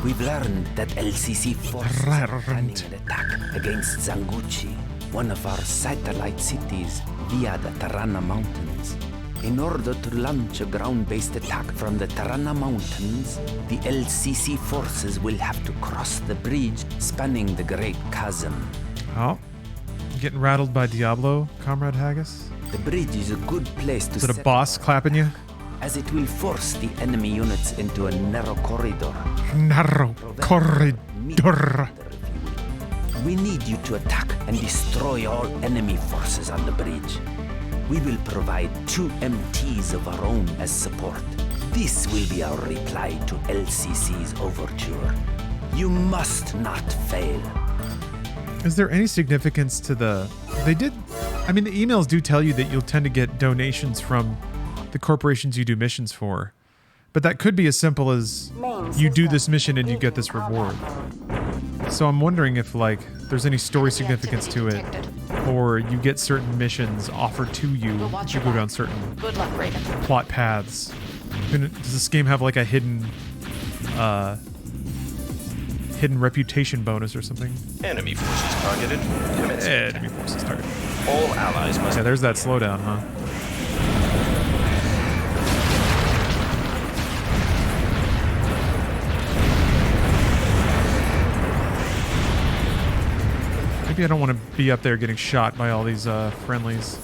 Speaker 7: We've learned that LCC forces are planning an attack against Zanguchi, one of our satellite cities, via the Tarana Mountains. In order to launch a ground-based attack from the Tarana Mountains, the LCC forces will have to cross the bridge spanning the Great Chasm.
Speaker 2: Oh. Getting rattled by Diablo, Comrade Haggis?
Speaker 7: The bridge is a good place to
Speaker 2: Is it a boss clapping you?
Speaker 7: as it will force the enemy units into a narrow corridor.
Speaker 2: Narrow corridor.
Speaker 7: We need you to attack and destroy all enemy forces on the bridge. We will provide 2 MTs of our own as support. This will be our reply to LCC's overture. You must not fail.
Speaker 2: Is there any significance to the... the emails do tell you that you'll tend to get donations from the corporations you do missions for. But that could be as simple as you do this mission and you get this reward. So I'm wondering if, like, there's any story significance to it, or you get certain missions offered to you if you go down certain plot paths. Does this game have, like, a hidden reputation bonus or something?
Speaker 9: Enemy forces targeted.
Speaker 2: Enemy forces targeted.
Speaker 9: All allies must...
Speaker 2: Yeah, there's that slowdown, huh? Maybe I don't want to be up there getting shot by all these friendlies.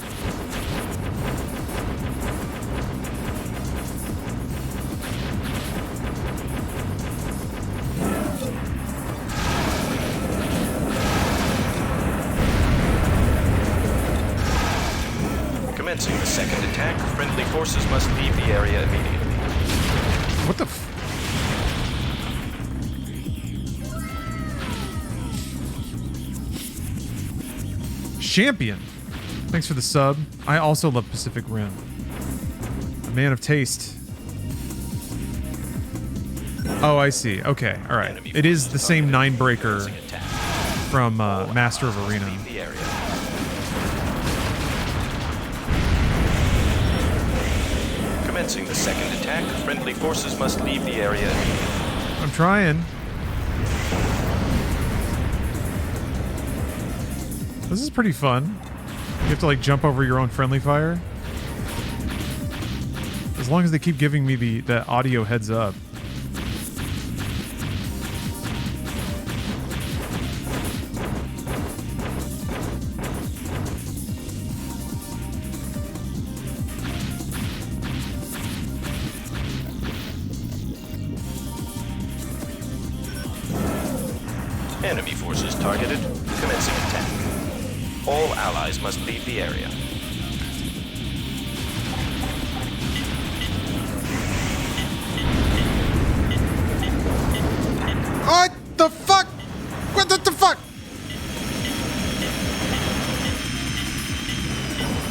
Speaker 9: Commencing the second attack, friendly forces must leave the area immediately.
Speaker 2: What the Champion! Thanks for the sub. I also love Pacific Rim. A man of taste. Oh, I see. Okay, alright. It is the same Ninebreaker from Master of Arena.
Speaker 9: Commencing the second attack, friendly forces must leave the area immediately.
Speaker 2: I'm trying. This is pretty fun. You have to like jump over your own friendly fire. As long as they keep giving me the audio heads up.
Speaker 9: Enemy forces targeted. Commencing attack. All allies must leave the area.
Speaker 2: What the fuck? What the fuck?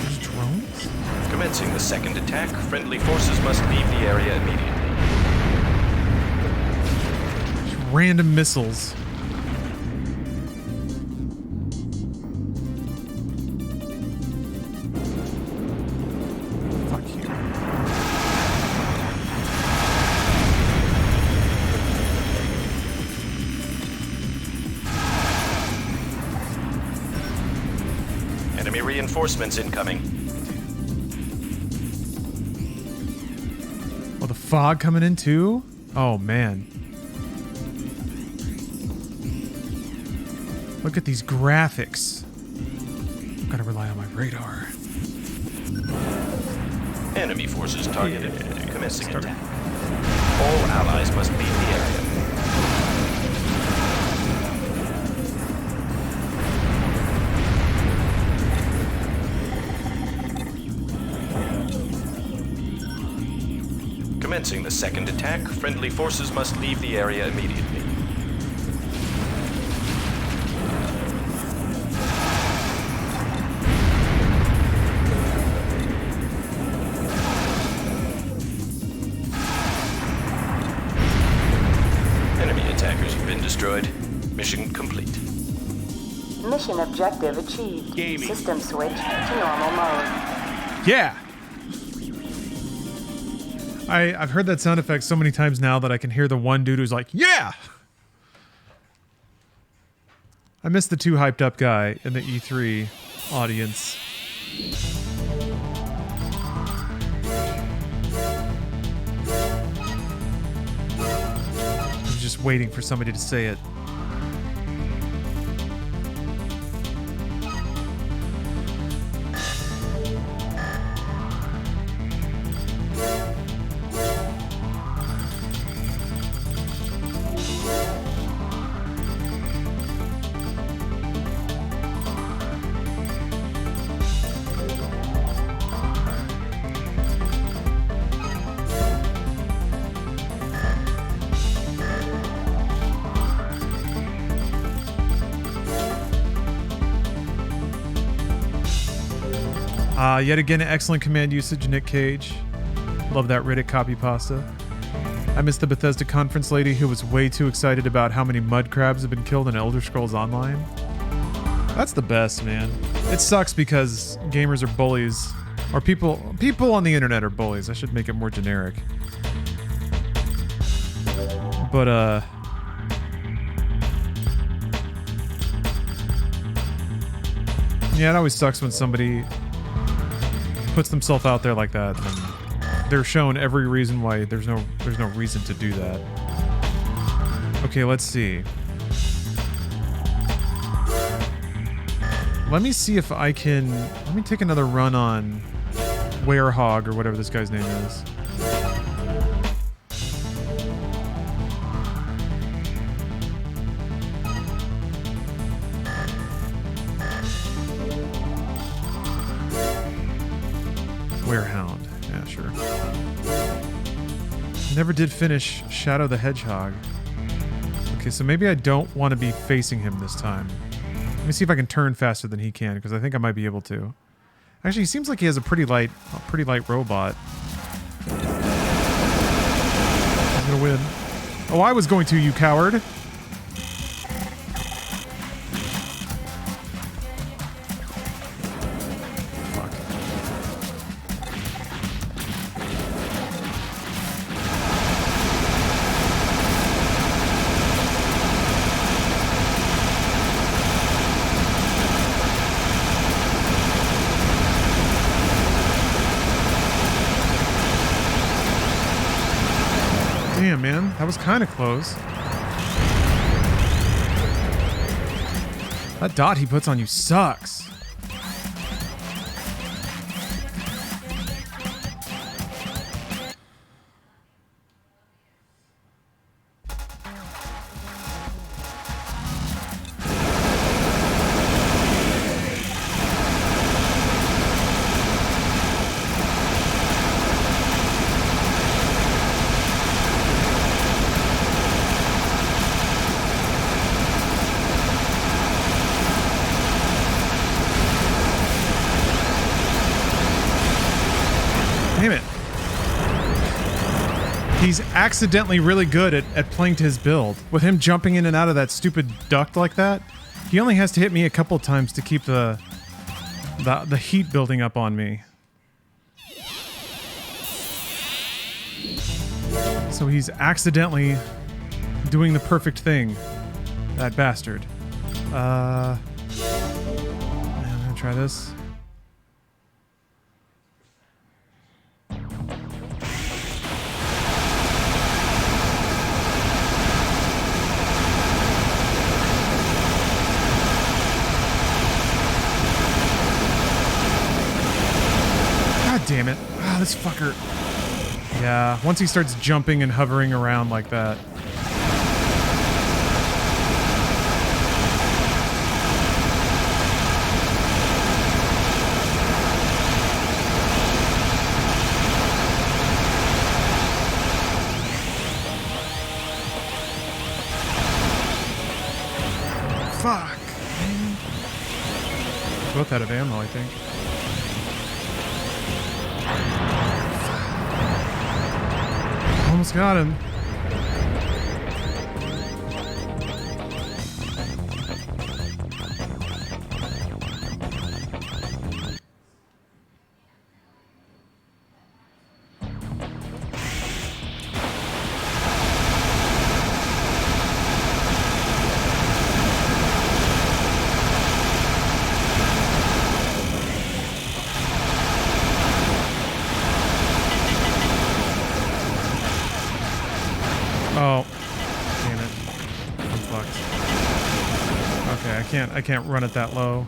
Speaker 2: There's drones?
Speaker 9: Commencing the second attack, friendly forces must leave the area immediately.
Speaker 2: There's random missiles. Fuck you.
Speaker 9: Enemy reinforcements incoming.
Speaker 2: Oh, the fog coming in too? Oh, man. Look at these graphics. I've got to rely on my radar.
Speaker 9: Enemy forces targeted. Commencing attack. All allies must leave the area. Commencing the second attack, friendly forces must leave the area immediately. Enemy attackers have been destroyed. Mission complete.
Speaker 4: Mission objective achieved. System switch to normal mode.
Speaker 2: Yeah. I've heard that sound effect so many times now that I can hear the one dude who's like, yeah! I miss the too hyped up guy in the E3 audience. I'm just waiting for somebody to say it. Yet again, excellent command usage, Nick Cage. Love that Riddick copy pasta. I missed the Bethesda conference lady who was way too excited about how many mud crabs have been killed in Elder Scrolls Online. That's the best, man. It sucks because gamers are bullies. Or people on the internet are bullies. I should make it more generic. But, yeah, it always sucks when somebody puts themselves out there like that, and they're shown every reason why there's no reason to do that. Okay, let's see. Let me see if I can. Let me take another run on Werehog or whatever this guy's name is. Werehound. Yeah, sure. Never did finish Shadow the Hedgehog. Okay, so maybe I don't want to be facing him this time. Let me see if I can turn faster than he can, because I think I might be able to. Actually, he seems like he has a pretty light robot. He's gonna win. Oh, I was going to, you coward. Damn, man. That was kind of close. That dot he puts on you sucks. Damn it. He's accidentally really good at playing to his build. With him jumping in and out of that stupid duct like that, he only has to hit me a couple times to keep the heat building up on me. So he's accidentally doing the perfect thing. That bastard. I'm gonna try this. Damn it. Ah, this fucker. Yeah, once he starts jumping and hovering around like that. Fuck. Both out of ammo, I think. Almost got him. Oh, damn it. I'm fucked. Okay, I can't run it that low.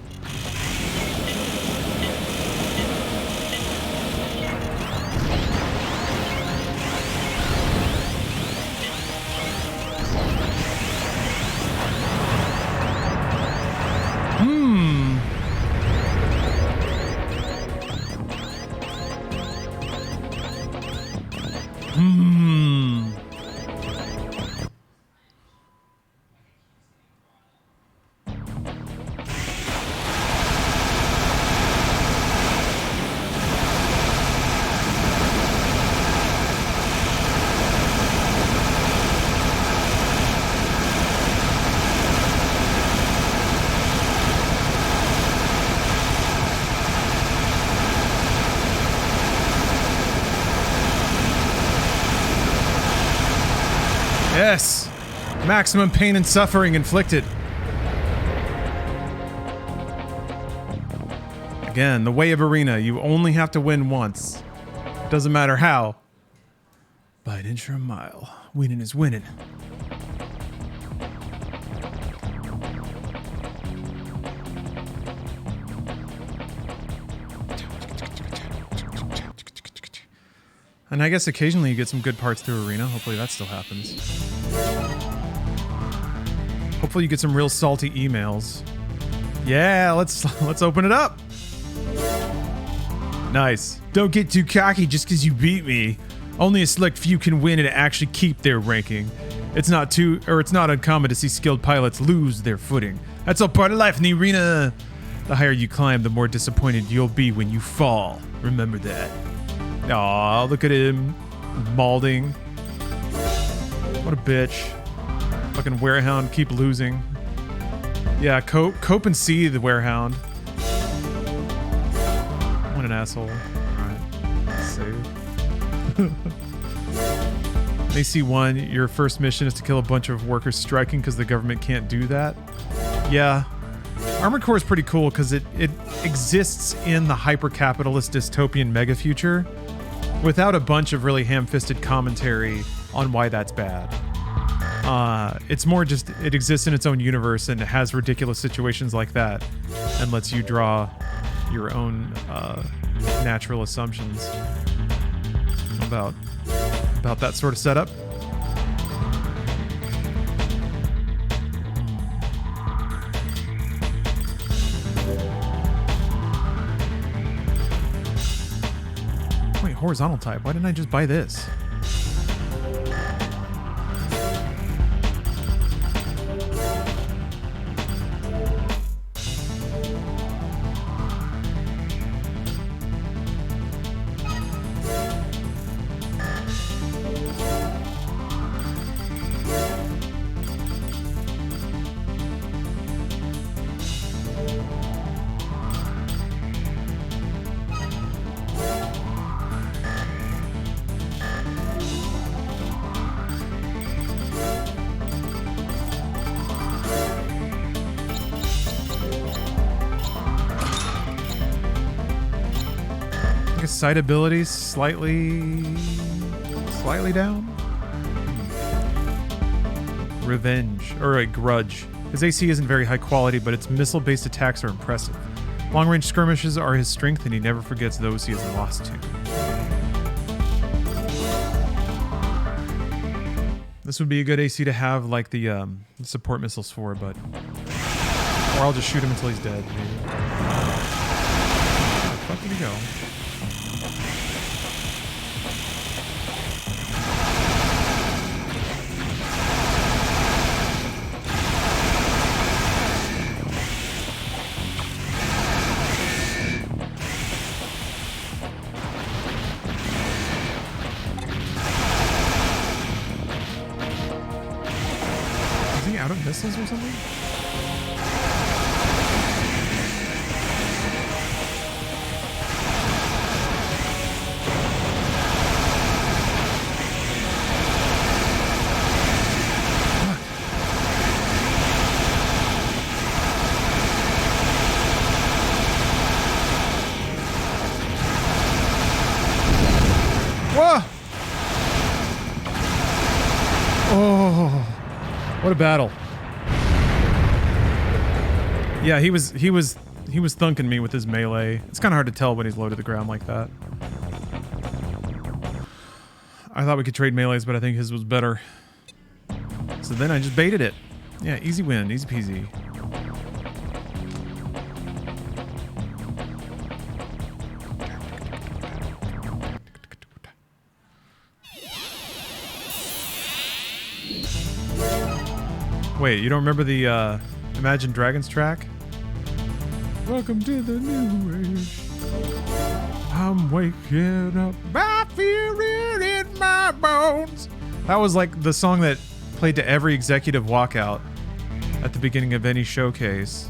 Speaker 2: Yes! Maximum pain and suffering inflicted. Again, the way of Arena, you only have to win once. Doesn't matter how. By an inch or a mile, winning is winning. And I guess occasionally you get some good parts through Arena. Hopefully that still happens. Hopefully you get some real salty emails. Yeah, let's open it up. Nice. Don't get too cocky just because you beat me. Only a select few can win and actually keep their ranking. It's not uncommon to see skilled pilots lose their footing. That's all part of life in the arena. The higher you climb, the more disappointed you'll be when you fall. Remember that. Aw, look at him. Malding. What a bitch. Fucking Werehound, keep losing. Yeah, cope and see the Werehound. What an asshole. Alright. Save. AC1, your first mission is to kill a bunch of workers striking because the government can't do that. Yeah. Armored Core is pretty cool because it exists in the hyper-capitalist dystopian mega future without a bunch of really ham-fisted commentary on why that's bad. It's more just it exists in its own universe and it has ridiculous situations like that and lets you draw your own natural assumptions about that sort of setup. Wait, horizontal type. Why didn't I just buy this? Sight abilities slightly down. Revenge or a grudge. His AC isn't very high quality, but its missile-based attacks are impressive. Long-range skirmishes are his strength, and he never forgets those he has lost to. This would be a good AC to have, like the support missiles for, but or I'll just shoot him until he's dead. Maybe. Where the fuck did he go? Out of missiles or something? Whoa! Oh. What a battle. Yeah, he was thunking me with his melee. It's kind of hard to tell when he's low to the ground like that. I thought we could trade melees, but I think his was better. So then I just baited it. Yeah, easy win, easy peasy. Wait, you don't remember the Imagine Dragons track? Welcome to the new age. I'm waking up, I feel it in my bones. That was like the song that played to every executive walkout at the beginning of any showcase.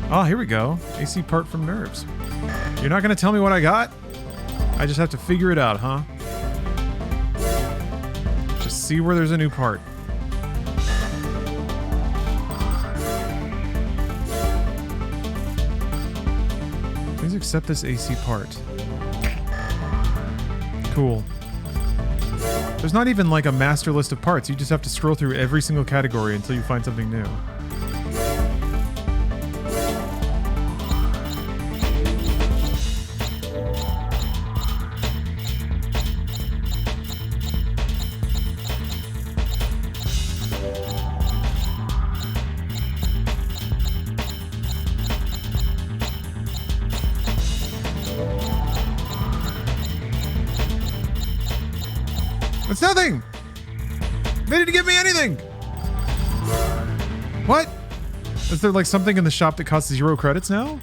Speaker 2: Oh, here we go. AC part from Nerves. You're not gonna tell me what I got? I just have to figure it out, huh? Just see where there's a new part. Please accept this AC part. Cool. There's not even like a master list of parts. You just have to scroll through every single category until you find something new. It's nothing! They didn't give me anything! What? Is there like something in the shop that costs 0 credits now?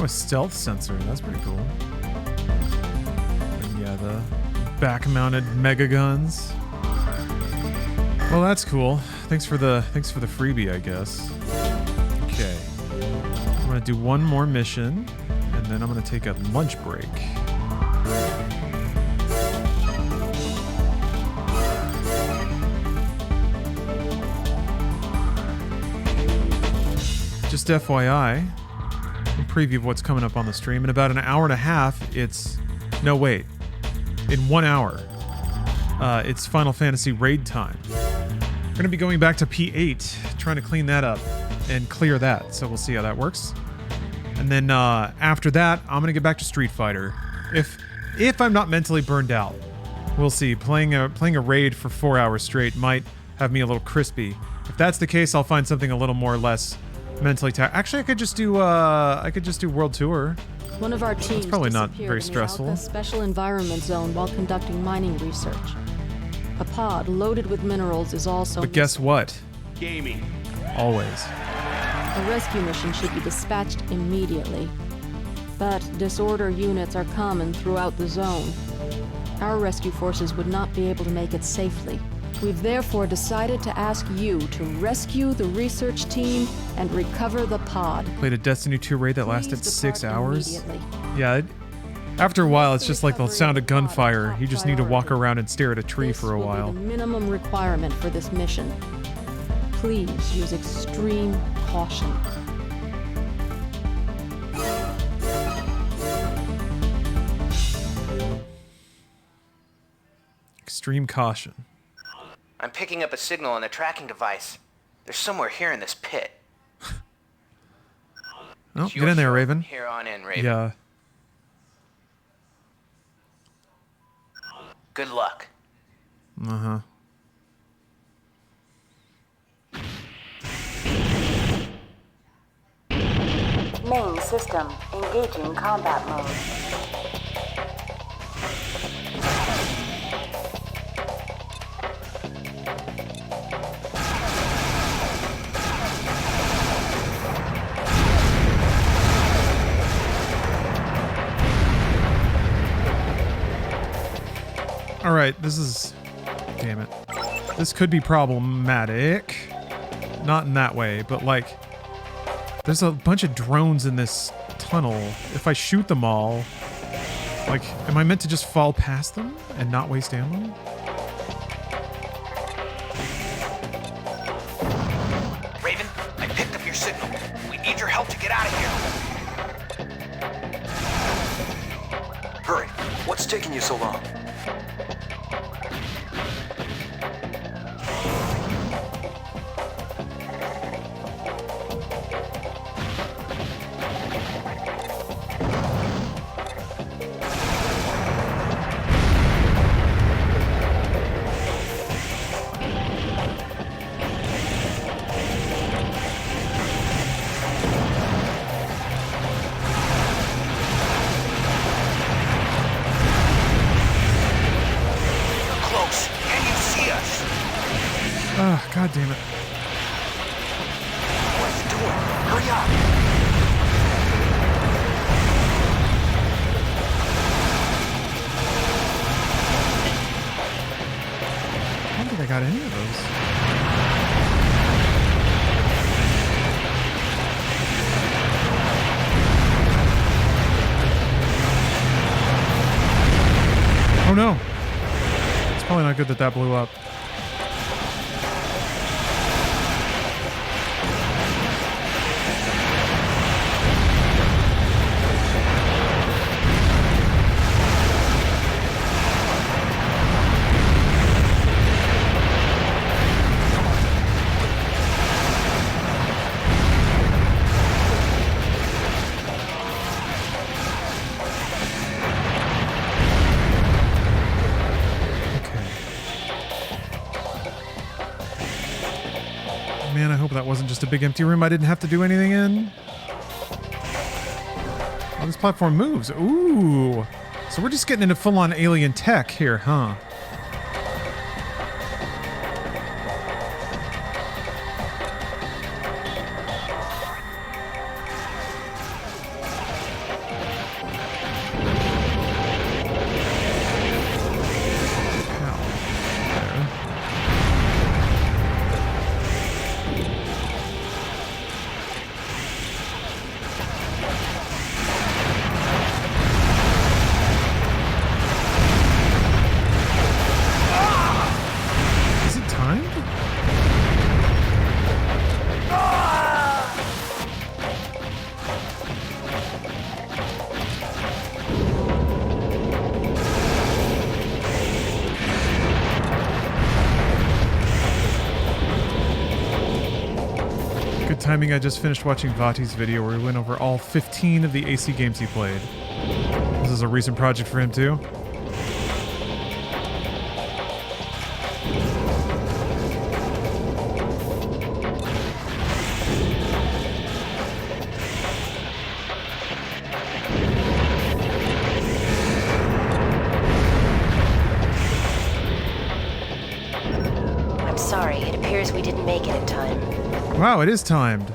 Speaker 2: a stealth sensor. That's pretty cool. And yeah, the back-mounted mega guns. Well, that's cool. Thanks for the freebie, I guess. Okay. I'm gonna do one more mission, and then I'm gonna take a lunch break. Just FYI, a preview of what's coming up on the stream. In about an hour and a half, it's... No, wait. In 1 hour, it's Final Fantasy raid time. We're going to be going back to P8, trying to clean that up and clear that. So we'll see how that works. And then after that, I'm going to get back to Street Fighter. If I'm not mentally burned out. We'll see. Playing a raid for 4 hours straight might have me a little crispy. If that's the case, I'll find something a little more or less mentally tired. Actually, I could just do World Tour.
Speaker 5: One of our teams
Speaker 2: That's probably not
Speaker 5: disappeared
Speaker 2: very
Speaker 5: in the
Speaker 2: stressful.
Speaker 5: Alpha Special Environment Zone while conducting mining research. A pod loaded with minerals is also
Speaker 2: But guess what?
Speaker 1: Gaming.
Speaker 2: Always.
Speaker 5: A rescue mission should be dispatched immediately. But disorder units are common throughout the zone. Our rescue forces would not be able to make it safely. We've therefore decided to ask you to rescue the research team and recover the pod.
Speaker 2: Played a Destiny 2 raid that lasted 6 hours.
Speaker 5: Immediately.
Speaker 2: Yeah, after a while, it's just like the sound of gunfire. You just need to walk around and stare at a tree for a while.
Speaker 5: This will be the minimum requirement for this mission. Please use extreme caution.
Speaker 2: Extreme caution.
Speaker 12: I'm picking up a signal on the tracking device. They're somewhere here in this pit.
Speaker 2: Oh, get in there, Raven.
Speaker 12: Here on in, Raven.
Speaker 2: Yeah.
Speaker 12: Good luck.
Speaker 2: Uh-huh.
Speaker 4: Main system engaging combat mode.
Speaker 2: All right, this is... Damn it. This could be problematic. Not in that way, but like... There's a bunch of drones in this tunnel. If I shoot them all... Like, am I meant to just fall past them and not waste ammo?
Speaker 12: Raven, I picked up your signal. We need your help to get out of here.
Speaker 10: Hurry. What's taking you so long?
Speaker 2: Ah, God damn it.
Speaker 10: What are you doing? Hurry up!
Speaker 2: I don't think I got any of those. Oh no. It's probably not good that that blew up. Man, I hope that wasn't just a big empty room I didn't have to do anything in. Oh, this platform moves. Ooh. So we're just getting into full-on alien tech here, huh? timing. I just finished watching Vati's video where he went over all 15 of the AC games he played. This is a recent project for him too. Wow, it is timed.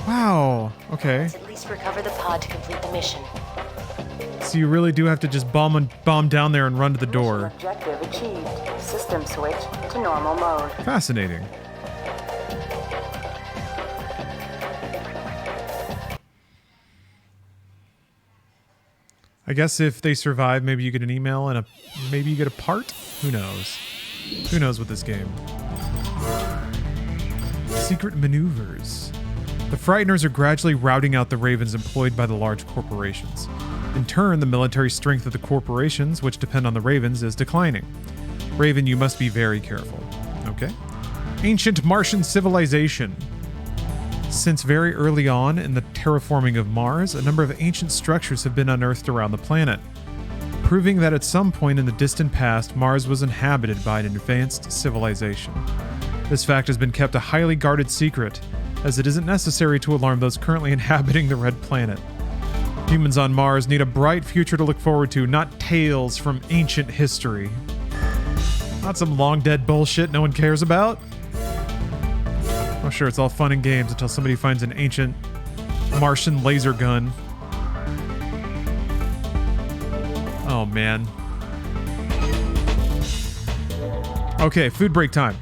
Speaker 2: Wow, okay.
Speaker 6: Let's at least recover the pod to complete the mission.
Speaker 2: So you really do have to just bomb down there and run to the door.
Speaker 4: Objective achieved. System switch to normal mode.
Speaker 2: Fascinating. I guess if they survive, maybe you get an email and maybe you get a part? Who knows? Who knows with this game? Secret maneuvers. The Frighteners are gradually routing out the Ravens employed by the large corporations. In turn, the military strength of the corporations, which depend on the Ravens, is declining. Raven, you must be very careful. Okay. Ancient Martian civilization. Since very early on in the terraforming of Mars, a number of ancient structures have been unearthed around the planet, proving that at some point in the distant past, Mars was inhabited by an advanced civilization. This fact has been kept a highly guarded secret, as it isn't necessary to alarm those currently inhabiting the Red Planet. Humans on Mars need a bright future to look forward to, not tales from ancient history. Not some long-dead bullshit no one cares about. Oh, sure, it's all fun and games until somebody finds an ancient Martian laser gun. Oh, man. Okay, food break time.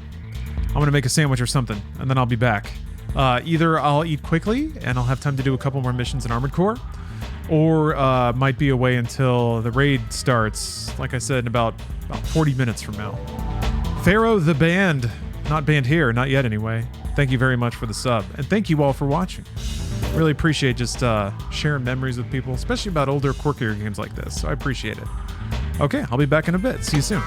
Speaker 2: I'm going to make a sandwich or something, and then I'll be back. Either I'll eat quickly, and I'll have time to do a couple more missions in Armored Core, or might be away until the raid starts, like I said, in about 40 minutes from now. Pharaoh the Band. Not banned here, not yet anyway. Thank you very much for the sub, and thank you all for watching. Really appreciate just sharing memories with people, especially about older, quirkier games like this, so I appreciate it. Okay, I'll be back in a bit. See you soon.